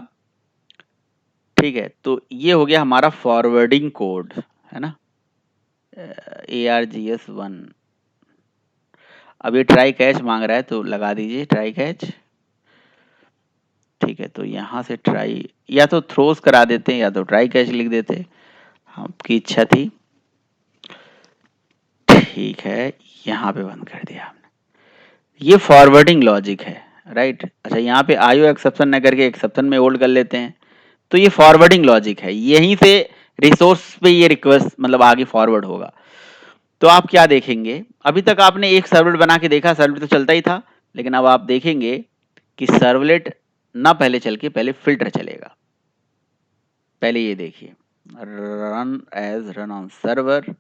ठीक है। तो ये हो गया हमारा फॉरवर्डिंग कोड, है ना, args1। अब ये ट्राई कैच मांग रहा है, तो लगा दीजिए ट्राई कैच, ठीक है। तो यहाँ से ट्राई या तो थ्रोस करा देते हैं या तो ट्राई कैच लिख देते, आपकी इच्छा थी, ठीक है। यहाँ पे बंद कर दिया हमने, ये फॉरवर्डिंग लॉजिक है, राइट। अच्छा, यहाँ पे आईओ एक्सेप्शन न करके एक्सेप्शन में होल्ड कर लेते हैं, तो ये फॉरवर्डिंग लॉजिक है, यहीं से रिसोर्स पे ये रिक्वेस्ट मतलब आगे फॉरवर्ड होगा। तो आप क्या देखेंगे, अभी तक आपने एक सर्वलेट बना के देखा, सर्वलेट तो चलता ही था, लेकिन अब आप देखेंगे कि सर्वलेट ना पहले चल के पहले फिल्टर चलेगा। पहले ये देखिए, रन ऑन सर्वर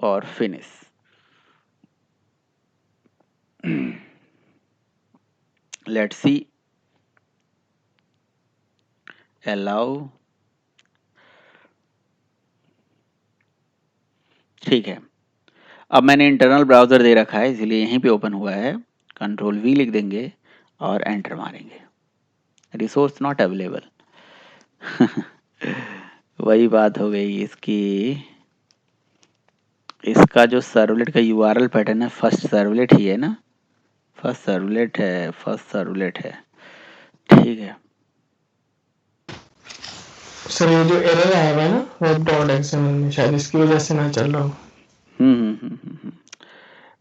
और फिनिश। लेट्स सी, अलाउ, ठीक है। अब मैंने इंटरनल ब्राउजर दे रखा है, इसलिए यहीं पे ओपन हुआ है, कंट्रोल वी लिख देंगे और एंटर मारेंगे, रिसोर्स नॉट अवेलेबल। वही बात हो गई इसकी, इसका जो सर्वलेट का यूआरएल पैटर्न है, फर्स्ट सर्वलेट ही है ना, फर्स्ट सर्वलेट है, ठीक है। सर ये जो एरर आया हुआ है ना web.xml में, शायद इसकी वजह से ना चल रहा हो।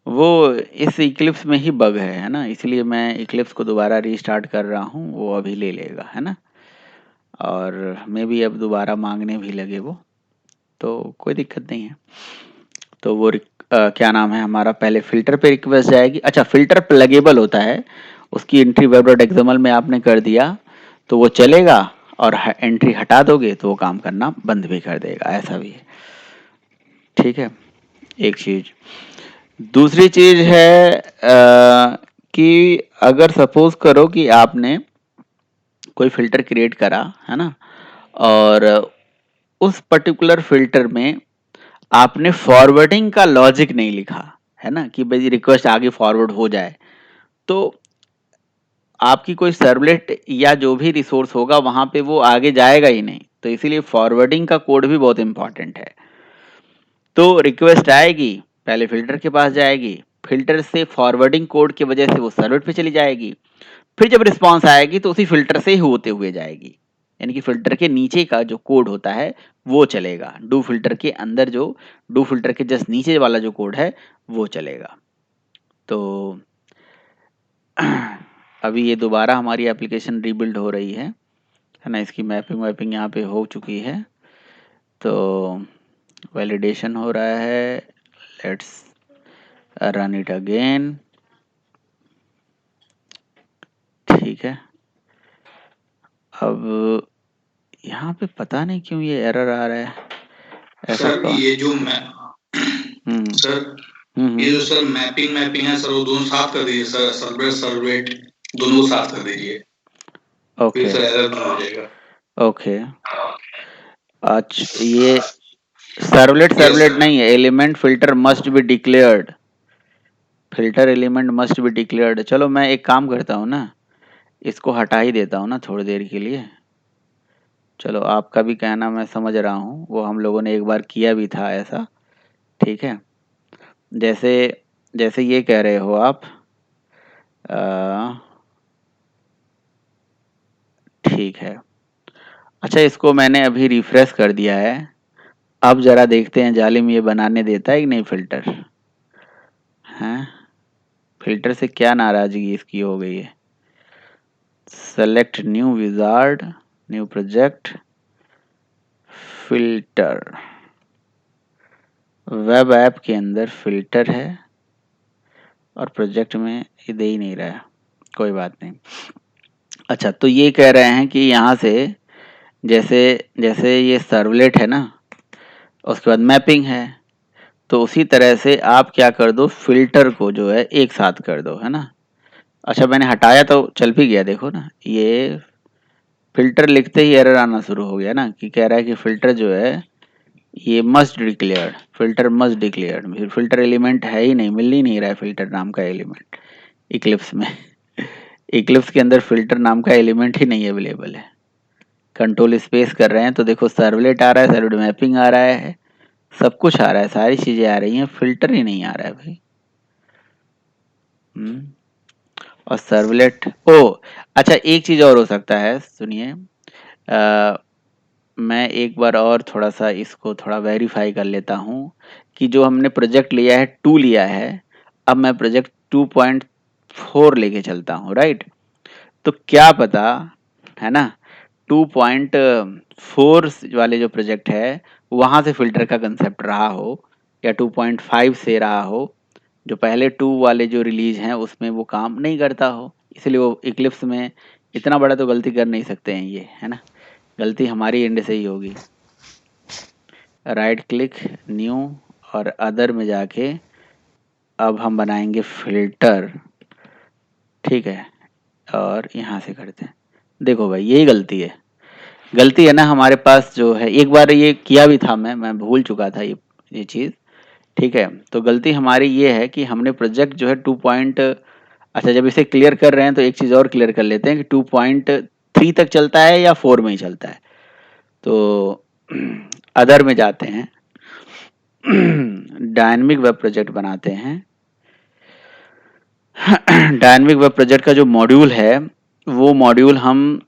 वो इस इक्लिप्स में ही बग है ना, इसलिए मैं इक्लिप्स को दोबारा रीस्टार्ट कर रहा हूँ, वो अभी ले लेगा, है ना। और मे भी अब दोबारा मांगने भी लगे वो, तो कोई दिक्कत नहीं है। तो वो क्या नाम है हमारा, पहले फिल्टर पे रिक्वेस्ट जाएगी। अच्छा, फिल्टर प्लगेबल होता है, उसकी एंट्री web.xml में आपने कर दिया तो वो चलेगा, और एंट्री हटा दोगे तो वो काम करना बंद भी कर देगा, ऐसा भी है, ठीक है। एक चीज, दूसरी चीज है कि अगर सपोज करो कि आपने कोई फिल्टर क्रिएट करा, है ना, और उस पर्टिकुलर फिल्टर में आपने फॉरवर्डिंग का लॉजिक नहीं लिखा, है ना, कि भाई रिक्वेस्ट आगे फॉरवर्ड हो जाए, तो आपकी कोई सर्वलेट या जो भी रिसोर्स होगा वहां पे वो आगे जाएगा ही नहीं। तो इसीलिए फॉरवर्डिंग का कोड भी बहुत इंपॉर्टेंट है। तो रिक्वेस्ट आएगी, पहले फिल्टर के पास जाएगी, फिल्टर से फॉरवर्डिंग कोड की वजह से वो सर्वलेट पे चली जाएगी, फिर जब रिस्पॉन्स आएगी तो उसी फिल्टर से ही होते हुए जाएगी, यानी कि फिल्टर के नीचे का जो कोड होता है वो चलेगा, डू फिल्टर के अंदर जो डू फिल्टर के जस्ट नीचे वाला जो कोड है वो चलेगा। तो अभी ये दोबारा हमारी एप्लीकेशन रीबिल्ड हो रही है ना, इसकी मैपिंग यहाँ पे हो चुकी है, तो वैलिडेशन हो रहा है, लेट्स रन इट अगेन। ठीक है, अब यहाँ पे पता नहीं क्यों ये एरर आ रहा है। ऐसा सर ये जो मैं सर ये जो सर मैपिंग है सर, वो दोनों साथ कर दीजिए सर, सर्वलेट दोनों को साथ कर दीजिए। ओके फिर सर एरर नहीं हो जाएगा। ओके, अच्छा ये सर्वलेट नहीं है, element filter must be declared, filter element must be declared. चलो मैं एक काम करता हूँ ना, इसको हटा ही देता हूँ ना थोड़ी देर के लिए। चलो आपका भी कहना मैं समझ रहा हूँ, वो हम लोगों ने एक बार किया भी था ऐसा। ठीक है, जैसे जैसे ये कह रहे हो आप, ठीक है। अच्छा इसको मैंने अभी रिफ्रेश कर दिया है, अब जरा देखते हैं जालिम ये बनाने देता है कि नहीं फिल्टर। हैं, फिल्टर से क्या नाराजगी इसकी हो गई है। Select new wizard, new project, filter, web app के अंदर फिल्टर है और प्रोजेक्ट में ये दे ही नहीं रहा है, कोई बात नहीं। अच्छा तो ये कह रहे हैं कि यहाँ से जैसे जैसे ये सर्वलेट है ना, उसके बाद मैपिंग है, तो उसी तरह से आप क्या कर दो, फिल्टर को जो है एक साथ कर दो, है ना। अच्छा मैंने हटाया तो चल भी गया, देखो ना, ये फिल्टर लिखते ही एरर आना शुरू हो गया ना, कि कह रहा है कि फिल्टर जो है ये must declared, filter must declared. Filter element है ही नहीं, मिल ही नहीं रहा है फिल्टर नाम का एलिमेंट इक्लिप्स में। इक्लिप्स के अंदर फिल्टर नाम का एलिमेंट ही नहीं अवेलेबल है। कंट्रोल स्पेस कर रहे हैं तो देखो सर्वलेट आ रहा है, सर्वलेट मैपिंग आ रहा है, सब कुछ आ रहा है, सारी चीजें आ रही हैं, फिल्टर ही नहीं आ रहा है भाई। और सर्वलेट, ओ अच्छा एक चीज और हो सकता है, सुनिए, मैं एक बार और थोड़ा सा इसको थोड़ा वेरीफाई कर लेता हूँ कि जो हमने प्रोजेक्ट लिया है 2 लिया है, अब मैं प्रोजेक्ट 2.4 लेके चलता हूँ, राइट। तो क्या पता, है ना, 2.4 वाले जो प्रोजेक्ट है वहाँ से फिल्टर का कंसेप्ट रहा हो, या 2.5 से रहा हो, जो पहले 2 वाले जो रिलीज हैं उसमें वो काम नहीं करता हो, इसलिए वो इक्लिप्स में इतना बड़ा तो गलती कर नहीं सकते हैं ये, है ना, गलती हमारी एंड से ही होगी। राइट क्लिक न्यू और अदर में जाके अब हम बनाएंगे फिल्टर, ठीक है, और यहाँ से करते हैं। देखो भाई यही गलती है ना हमारे पास, जो है एक बार ये किया भी था, मैं भूल चुका था ये चीज़। ठीक है, तो गलती हमारी ये है कि हमने प्रोजेक्ट जो है 2 पॉइंट, अच्छा जब इसे क्लियर कर रहे हैं तो एक चीज़ और क्लियर कर लेते हैं कि 2.3 तक चलता है या 4 में ही चलता है। तो अदर में जाते हैं, डायनेमिक वेब प्रोजेक्ट बनाते हैं। डायनेमिक वेब प्रोजेक्ट का जो मॉड्यूल है वो मॉड्यूल हम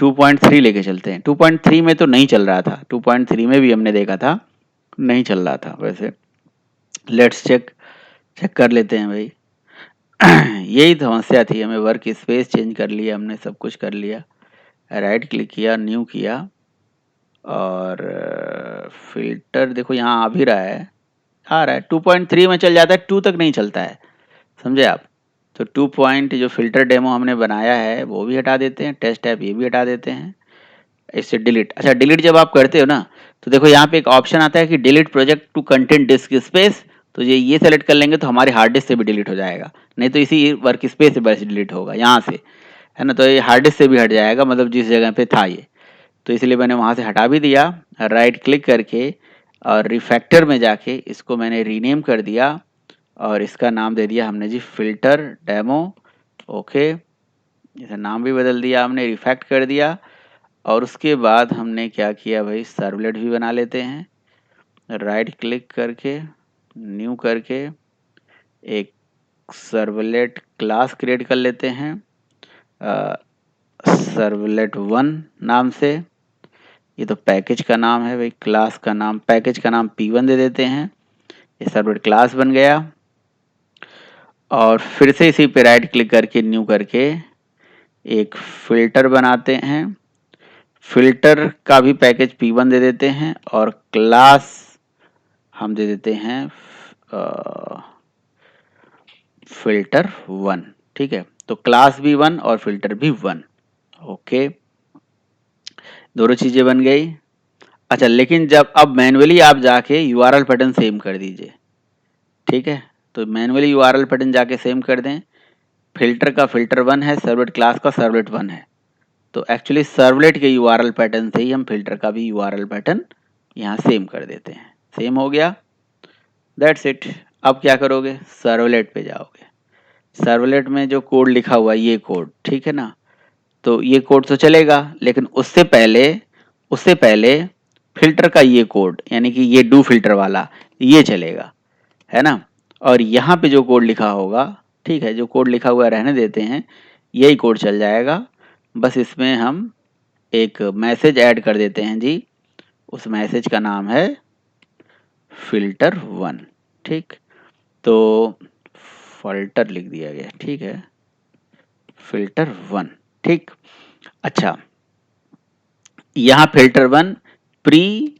2.3 लेके चलते हैं। 2.3 में तो नहीं चल रहा था, 2.3 में भी हमने देखा था नहीं चल रहा था वैसे। लेट्स चेक कर लेते हैं भाई। यही समस्या थी, हमें वर्क स्पेस चेंज कर लिया हमने, सब कुछ कर लिया, राइट क्लिक किया, न्यू किया, और फिल्टर देखो यहाँ आ भी रहा है, आ रहा है 2.3 में चल जाता है, 2 तक नहीं चलता है, समझे आप। तो 2 पॉइंट जो फिल्टर डेमो हमने बनाया है वो भी हटा देते हैं, टेस्ट ऐप ये भी हटा देते हैं, इससे डिलीट। अच्छा डिलीट जब आप करते हो ना तो देखो यहाँ पे एक ऑप्शन आता है कि delete project to content disk space, तो ये सेलेक्ट कर लेंगे तो हमारे हार्ड डिस्क से भी डिलीट हो जाएगा, नहीं तो इसी वर्क स्पेस से बस डिलीट होगा यहाँ से, है ना। तो ये हार्ड डिस्क से भी हट जाएगा, मतलब जिस जगह पे था ये, तो इसलिए मैंने वहाँ से हटा भी दिया। राइट क्लिक करके और रिफैक्टर में जाके इसको मैंने रीनेम कर दिया और इसका नाम दे दिया हमने जी फिल्टर डेमो। ओके, इसे नाम भी बदल दिया हमने, रिफैक्ट कर दिया, और उसके बाद हमने क्या किया भाई, सर्वलेट भी बना लेते हैं। राइट क्लिक करके न्यू करके एक सर्वलेट क्लास क्रिएट कर लेते हैं, सर्वलेट 1 नाम से। ये तो पैकेज का नाम है भाई, क्लास का नाम, पैकेज का नाम P1 दे देते हैं, ये सर्वलेट क्लास बन गया। और फिर से इसी पे राइट क्लिक करके न्यू करके एक फिल्टर बनाते हैं, फिल्टर का भी पैकेज P1 दे देते हैं, और क्लास हम दे देते हैं फिल्टर 1, ठीक है। तो क्लास भी 1 और फिल्टर भी 1, ओके, दोनों चीजें बन गई। अच्छा, लेकिन जब अब मैन्युअली आप जाके यूआरएल पैटर्न सेम कर दीजिए, ठीक है। तो मैन्युअली यूआरएल पैटर्न जाके सेम कर दें। फिल्टर का फिल्टर 1 है, सर्वलेट क्लास का सर्वलेट 1 है, तो एक्चुअली सर्वलेट के यूआरएल पैटर्न से ही हम फिल्टर का भी यूआरएल पैटर्न यहाँ सेम कर देते हैं। सेम हो गया, दैट्स इट। अब क्या करोगे, सर्वलेट पे जाओगे। सर्वलेट में जो कोड लिखा हुआ है ये कोड, ठीक है ना, तो ये कोड तो चलेगा, लेकिन उससे पहले फिल्टर का ये कोड, यानी कि ये डू फिल्टर वाला, ये चलेगा, है ना। और यहाँ पे जो कोड लिखा होगा, ठीक है, जो कोड लिखा हुआ रहने देते हैं, यही कोड चल जाएगा। बस इसमें हम एक मैसेज ऐड कर देते हैं जी, उस मैसेज का नाम है फिल्टर 1, ठीक। तो फिल्टर लिख दिया गया, ठीक है, फिल्टर 1, ठीक। अच्छा, यहाँ फिल्टर 1 प्री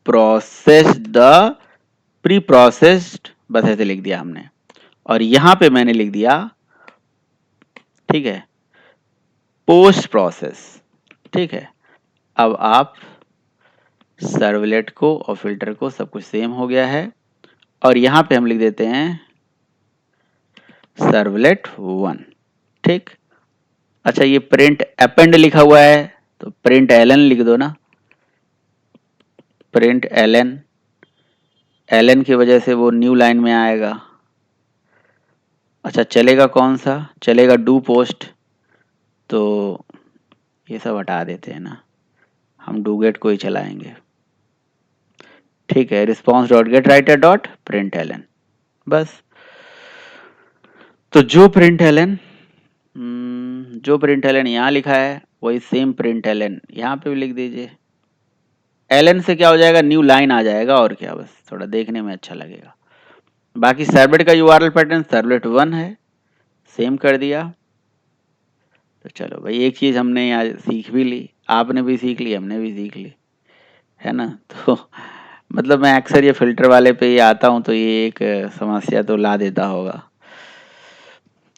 प्रोसेस्ड, बस ऐसे लिख दिया हमने। और यहाँ पे मैंने लिख दिया, ठीक है, पोस्ट प्रोसेस, ठीक है। अब आप सर्वलेट को और फिल्टर को सब कुछ सेम हो गया है, और यहाँ पे हम लिख देते हैं सर्वलेट 1, ठीक। अच्छा, ये प्रिंट अपेंड लिखा हुआ है, तो प्रिंट एलन लिख दो ना, प्रिंट एलन, एलन की वजह से वो न्यू लाइन में आएगा। अच्छा, चलेगा कौन सा, चलेगा डू पोस्ट, तो ये सब हटा देते हैं ना, हम डू गेट को ही चलाएंगे, ठीक है। Response dot get writer dot print ln, बस। तो जो प्रिंट एलन यहाँ लिखा है, वही सेम प्रिंट एलन यहाँ पे भी लिख दीजिए। एलन से क्या हो जाएगा, न्यू लाइन आ जाएगा, और क्या, बस थोड़ा देखने में अच्छा लगेगा। बाकी सर्वलेट का यूआरएल पैटर्न सर्वलेट 1 है, सेम कर दिया। तो चलो भाई, एक चीज हमने आज सीख भी ली, आपने भी सीख ली, हमने भी सीख ली, है ना। तो मतलब मैं अक्सर ये फिल्टर वाले पे ही आता हूँ, तो ये एक समस्या तो ला देता होगा।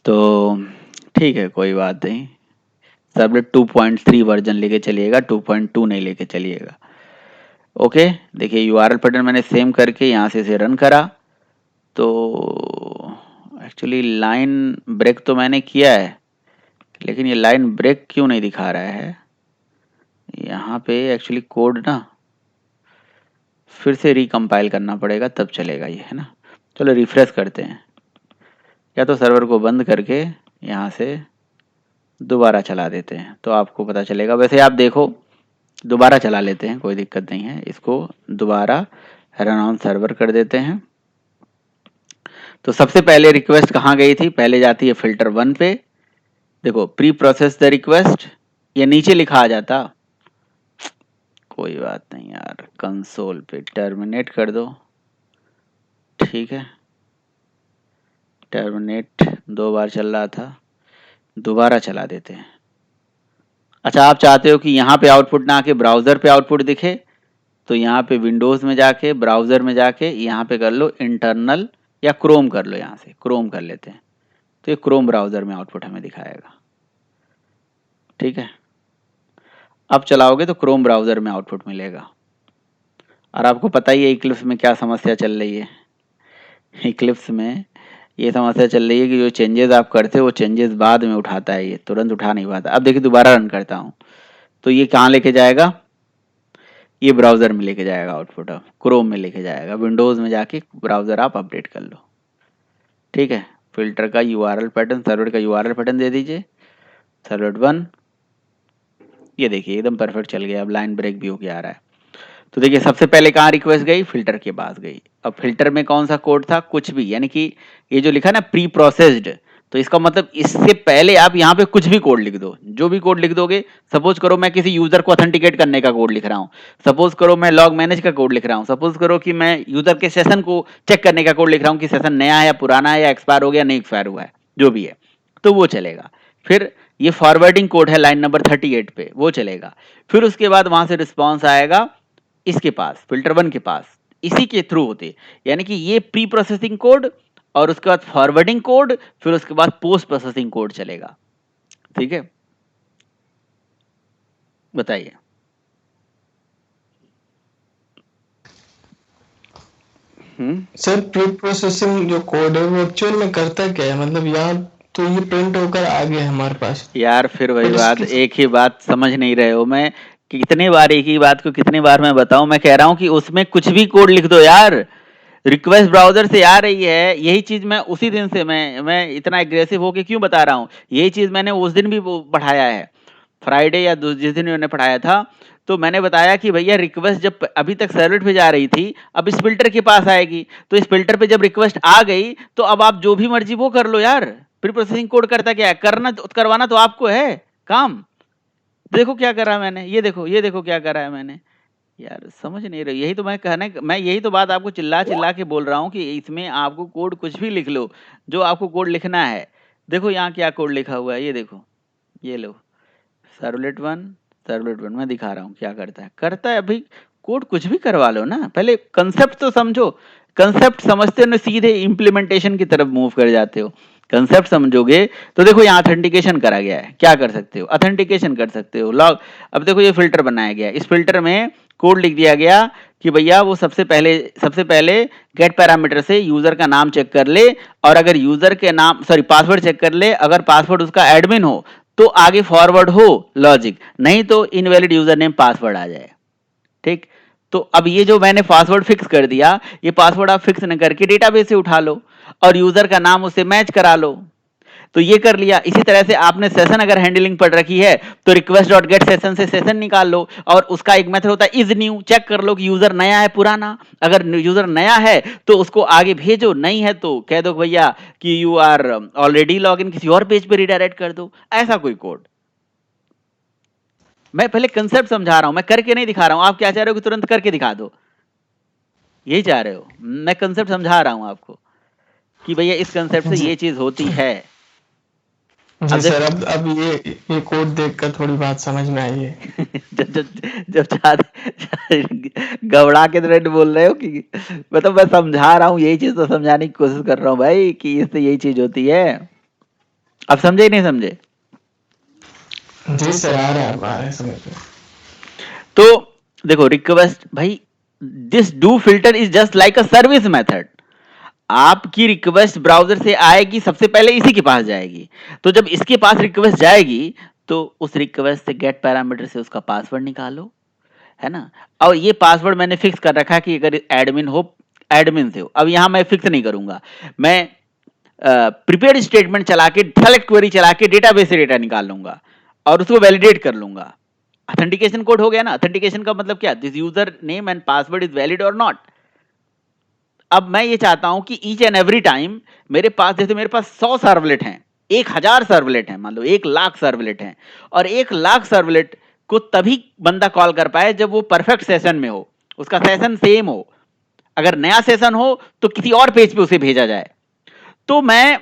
तो ठीक है, कोई बात नहीं, सर्वलेट 2.3 वर्जन लेके चलिएगा, 2.2 नहीं लेके चलिएगा, ओके। देखिए, यूआरएल पैटर्न मैंने सेम करके यहाँ से इसे रन करा, तो एक्चुअली लाइन ब्रेक तो मैंने किया है, लेकिन ये लाइन ब्रेक क्यों नहीं दिखा रहा है यहाँ पे। एक्चुअली कोड ना फिर से रिकम्पाइल करना पड़ेगा, तब चलेगा ये, है ना। चलो रिफ्रेश करते हैं, या तो सर्वर को बंद करके यहाँ से दोबारा चला देते हैं, तो आपको पता चलेगा। वैसे आप देखो, दोबारा चला लेते हैं, कोई दिक्कत नहीं है, इसको दोबारा रन ऑन सर्वर कर देते हैं। तो सबसे पहले रिक्वेस्ट कहाँ गई थी, पहले जाती है फिल्टर 1 पे। देखो, प्री प्रोसेस द रिक्वेस्ट, ये नीचे लिखा आ जाता, कोई बात नहीं यार, कंसोल पे टर्मिनेट कर दो, ठीक है। टर्मिनेट 2 बार चल रहा था, दोबारा चला देते हैं। अच्छा, आप चाहते हो कि यहाँ पे आउटपुट ना आके ब्राउजर पे आउटपुट दिखे, तो यहाँ पे विंडोज में जाके, ब्राउजर में जाके यहाँ पे कर लो इंटरनल, या क्रोम कर लो, यहाँ से क्रोम कर लेते हैं, तो ये क्रोम ब्राउजर में आउटपुट हमें दिखाएगा, ठीक है। अब चलाओगे तो क्रोम ब्राउजर में आउटपुट मिलेगा। और आपको पता ही है इक्लिप्स में क्या समस्या चल रही है। इक्लिप्स में ये समस्या चल रही है कि जो चेंजेस आप करते हो वो चेंजेस बाद में उठाता है, ये तुरंत उठा नहीं पाता। अब देखिए, दोबारा रन करता हूँ, तो ये कहाँ लेके जाएगा, ये ब्राउजर में लेके जाएगा आउटपुट, अब क्रोम में लेके जाएगा, विंडोज में जाके ब्राउजर आप अपडेट कर लो, ठीक है। फिल्टर का यूआरएल पैटर्न, सर्वलेट का यूआरएल पैटर्न दे दीजिए, सर्वलेट 1, ये देखिए एकदम परफेक्ट चल गया, अब लाइन ब्रेक भी होके आ रहा है। तो देखिए, सबसे पहले कहाँ रिक्वेस्ट गई, फिल्टर के पास गई। अब फिल्टर में कौन सा कोड था, कुछ भी, यानी कि ये जो लिखा ना प्री प्रोसेस्ड, तो इसका मतलब इससे पहले आप यहाँ पे कुछ भी कोड लिख दो, जो भी कोड लिख दोगे। सपोज करो मैं किसी यूजर को ऑथेंटिकेट करने का कोड लिख रहा हूँ, सपोज करो मैं लॉग मैनेज का कोड लिख रहा हूँ, सपोज करो कि मैं यूजर के सेशन को चेक करने का कोड लिख रहा हूँ कि सेशन नया है या पुराना है, या एक्सपायर हो गया नहीं एक्सपायर हुआ है, जो भी है, तो वो चलेगा। फिर ये फॉरवर्डिंग कोड है लाइन नंबर 38 पे, वो चलेगा। फिर उसके बाद वहां से रिस्पॉन्स आएगा इसके पास, फिल्टर 1 के पास, इसी के थ्रू होते, यानी कि ये प्री प्रोसेसिंग कोड और उसके बाद फॉरवर्डिंग कोड, फिर उसके बाद पोस्ट प्रोसेसिंग कोड चलेगा। ठीक है, बताइए। सर प्री प्रोसेसिंग जो कोड है वो एक्चुअल में करता क्या है? मतलब यहाँ तो ये प्रिंट होकर आ गया हमारे पास, यार फिर वही बट बात, इसकी एक ही बात समझ नहीं रहे हो। मैं कितने बार एक ही बात को कितनी बार मैं बताऊं? मैं कह रहा हूं कि उसमें कुछ भी कोड लिख दो यार, रिक्वेस्ट ब्राउजर से आ रही है। यही चीज मैं उसी दिन से मैं इतना एग्रेसिव होके क्यों बता रहा हूँ? यही चीज मैंने उस दिन भी पढ़ाया है, फ्राइडे या जिस दिन मैंने पढ़ाया था, तो मैंने बताया कि भैया रिक्वेस्ट जब अभी तक सर्वलेट पे जा रही थी, अब इस फिल्टर के पास आएगी, तो इस फिल्टर पे जब रिक्वेस्ट आ गई तो अब आप जो भी मर्जी वो कर लो यार। प्री प्रोसेसिंग कोड करता क्या है? करवाना तो आपको है काम। देखो क्या करा मैंने, ये देखो क्या करा है मैंने। यार समझ नहीं रही, यही तो मैं यही तो बात आपको चिल्ला चिल्ला के बोल रहा हूँ कि इसमें आपको कोड कुछ भी लिख लो, जो आपको कोड लिखना है। देखो यहाँ क्या कोड लिखा हुआ है, ये देखो, ये लो, सर्वलेट वन मैं दिखा रहा हूँ क्या करता है अभी। कोड कुछ भी करवा लो ना, पहले कंसेप्ट तो समझो। कंसेप्ट समझते हो ना, सीधे इम्प्लीमेंटेशन की तरफ मूव कर जाते हो। कंसेप्ट समझोगे तो देखो यहाँ ऑथेंटिकेशन करा गया है, क्या कर सकते हो? ऑथेंटिकेशन कर सकते हो, लॉग। अब देखो ये फिल्टर बनाया गया है, इस फिल्टर में कोड लिख दिया गया कि भैया वो सबसे पहले गेट पैरामीटर से यूजर का नाम चेक कर ले, और अगर यूजर के नाम पासवर्ड चेक कर ले, अगर पासवर्ड उसका एडमिन हो तो आगे फॉरवर्ड हो लॉजिक, नहीं तो इनवैलिड यूजर नेम पासवर्ड आ जाए। ठीक, तो अब ये जो मैंने पासवर्ड फिक्स कर दिया, ये पासवर्ड आप फिक्स न करके डेटाबेस से उठा लो और यूजर का नाम उससे मैच करा लो, तो ये कर लिया। इसी तरह से आपने सेशन अगर हैंडलिंग पढ़ रखी है तो रिक्वेस्ट डॉट गेट सेशन से सेशन निकाल लो, और उसका एक मेथड होता है इज न्यू, चेक कर लो कि यूजर नया है पुराना। अगर यूजर नया है तो उसको आगे भेजो, नहीं है तो कह दो भैया कि you are already log in, किसी और पेज पे रिडायरेक्ट कर दो। ऐसा कोई कोड। मैं पहले कंसेप्ट समझा रहा हूं, मैं करके नहीं दिखा रहा हूं। आप क्या चाह रहे हो कि तुरंत करके दिखा दो? यही चाह रहे हो? मैं कंसेप्ट समझा रहा हूं आपको कि भैया इस कंसेप्ट से जी ये चीज होती है। जी अब सर, देखो अब ये कोड देखकर थोड़ी बात समझ में आई है। जब जब जब घबरा के तो बोल रहे हो कि मतलब मैं समझा रहा हूँ, यही चीज तो समझाने की कोशिश कर रहा हूँ भाई कि इससे यही चीज होती है। अब समझे ही नहीं समझे? जी सर, आ रहा है समझ में। तो देखो रिक्वेस्ट भाई, this do filter is just like a service method. आपकी रिक्वेस्ट ब्राउजर से आएगी, सबसे पहले इसी के पास जाएगी, तो जब इसके पास रिक्वेस्ट जाएगी तो उस रिक्वेस्ट से गेट पैरामीटर से उसका पासवर्ड निकालो, है ना। और ये पासवर्ड मैंने फिक्स कर रखा है कि अगर एडमिन हो, एडमिन से हो। अब यहां मैं फिक्स नहीं करूंगा, मैं प्रिपेयर्ड स्टेटमेंट चला के, सेलेक्ट क्वेरी चला के डेटाबेस से डेटा निकाल लूंगा और उसको वैलिडेट कर लूंगा। ऑथेंटिकेशन कोड हो गया ना। ऑथेंटिकेशन का मतलब क्या? This user name and password is valid और नॉट। अब मैं ये चाहता हूं कि ईच एंड एवरी टाइम मेरे पास, जैसे मेरे पास 100 सर्वलेट हैं, 1000 सर्वलेट हैं, मान लो 1,00,000 सर्वलेट हैं, और 1,00,000 सर्वलेट को तभी बंदा कॉल कर पाए जब वो परफेक्ट सेशन में हो, उसका सेशन सेम हो। अगर नया सेशन हो तो किसी और पेज पे उसे भेजा जाए। तो मैं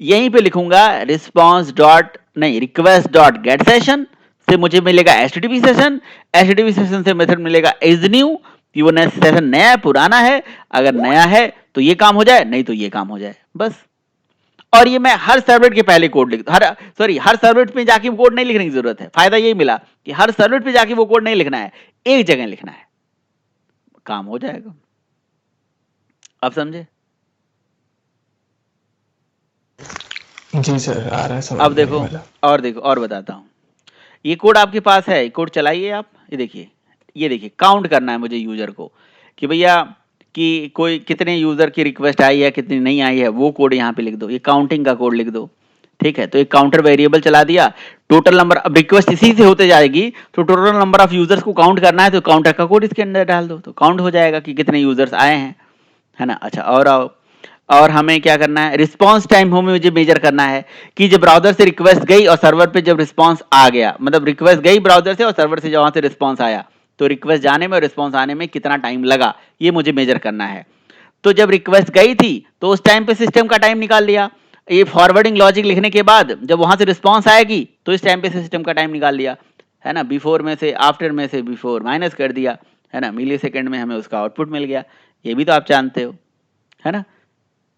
यहीं पे लिखूंगा रिस्पॉन्स डॉट नहीं रिक्वेस्ट डॉट गेट सेशन से मुझे मिलेगा एचटीटीपी सेशन, एचटीटीपी सेशन से मेथड मिलेगा इज न्यू कि वो सेशन नया है पुराना है। अगर नया है तो ये काम हो जाए, नहीं तो ये काम हो जाए, बस। और ये मैं हर सर्वलेट के पहले कोड लिख, हर सर्वलेट पे जाके वो कोड नहीं लिखने की जरूरत है। फायदा यही मिला कि हर सर्वलेट पे जाके वो कोड नहीं लिखना है, एक जगह लिखना है, काम हो जाएगा। अब समझे? जी सर, आ रहा है समझ अब में ये देखो, वाला। और देखो और बताता हूं। ये कोड आपके पास है, कोड चलाइए आप। ये देखिए काउंट करना है मुझे यूजर को कि भैया कि कोई कितने यूजर की रिक्वेस्ट आई है कितनी नहीं आई है, वो कोड यहाँ पे लिख दो। ये काउंटिंग का कोड लिख दो। ठीक है, तो एक काउंटर वेरिएबल चला दिया। टोटल नंबर, अब रिक्वेस्ट इसी से होते जाएगी तो टोटल नंबर ऑफ यूजर्स को काउंट करना है, तो काउंटर का कोड इसके अंदर डाल दो तो काउंट हो जाएगा कि कितने यूजर्स आए हैं, है ना। अच्छा, और आओ, और हमें क्या करना है? रिस्पांस टाइम हमें मुझे मेजर करना है कि जब ब्राउजर से रिक्वेस्ट गई और सर्वर पे जब रिस्पांस आ गया, मतलब रिक्वेस्ट गई ब्राउजर से और सर्वर से वहां से रिस्पांस आया, तो रिक्वेस्ट जाने में और रिस्पांस आने में कितना टाइम लगा, ये मुझे मेजर करना है। तो जब रिक्वेस्ट गई थी तो उस टाइम पे सिस्टम का टाइम निकाल लिया। ये फॉरवर्डिंग लॉजिक लिखने के बाद जब वहां से रिस्पांस आएगी तो इस टाइम पे सिस्टम का टाइम निकाल लिया, है ना। बिफोर में से, आफ्टर में से बिफोर माइनस कर दिया, है ना। मिली सेकेंड में हमें उसका आउटपुट मिल गया, ये भी तो आप जानते हो, है ना।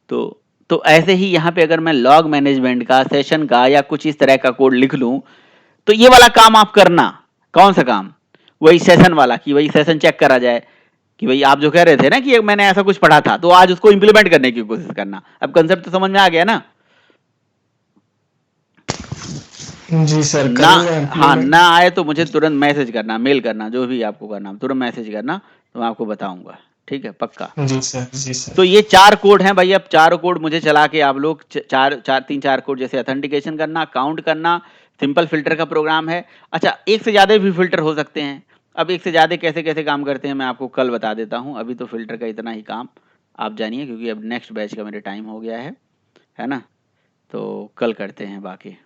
तो तो ऐसे ही यहाँ पे अगर मैं लॉग मैनेजमेंट का, सेशन का या कुछ इस तरह का कोड लिख लूँ, तो ये वाला काम आप करना। कौन सा काम? वही सेशन वाला, कि वही सेशन चेक करा जाए कि भाई आप जो कह रहे थे ना कि मैंने ऐसा कुछ पढ़ा था, तो आज उसको इम्प्लीमेंट करने की कोशिश करना। अब कंसेप्ट तो समझ में आ गया ना? जी सर, ना, करेंगे हाँ, इम्प्लीमेंट। ना आए तो मुझे तुरंत मैसेज करना, मेल करना, जो भी आपको करना, तुरंत मैसेज करना, तो मैं आपको बताऊंगा। ठीक है, पक्का। जी सर, जी सर। तो ये 4 कोड हैं भाई। अब चारों कोड मुझे चला के आप लोग 3-4 कोड जैसे ऑथेंटिकेशन करना, काउंट करना, सिंपल फिल्टर का प्रोग्राम है। अच्छा, एक से ज़्यादा भी फिल्टर हो सकते हैं। अब एक से ज़्यादा कैसे कैसे काम करते हैं मैं आपको कल बता देता हूँ। अभी तो फिल्टर का इतना ही काम आप जानिए, क्योंकि अब नेक्स्ट बैच का मेरे टाइम हो गया है ना? तो कल करते हैं बाकी।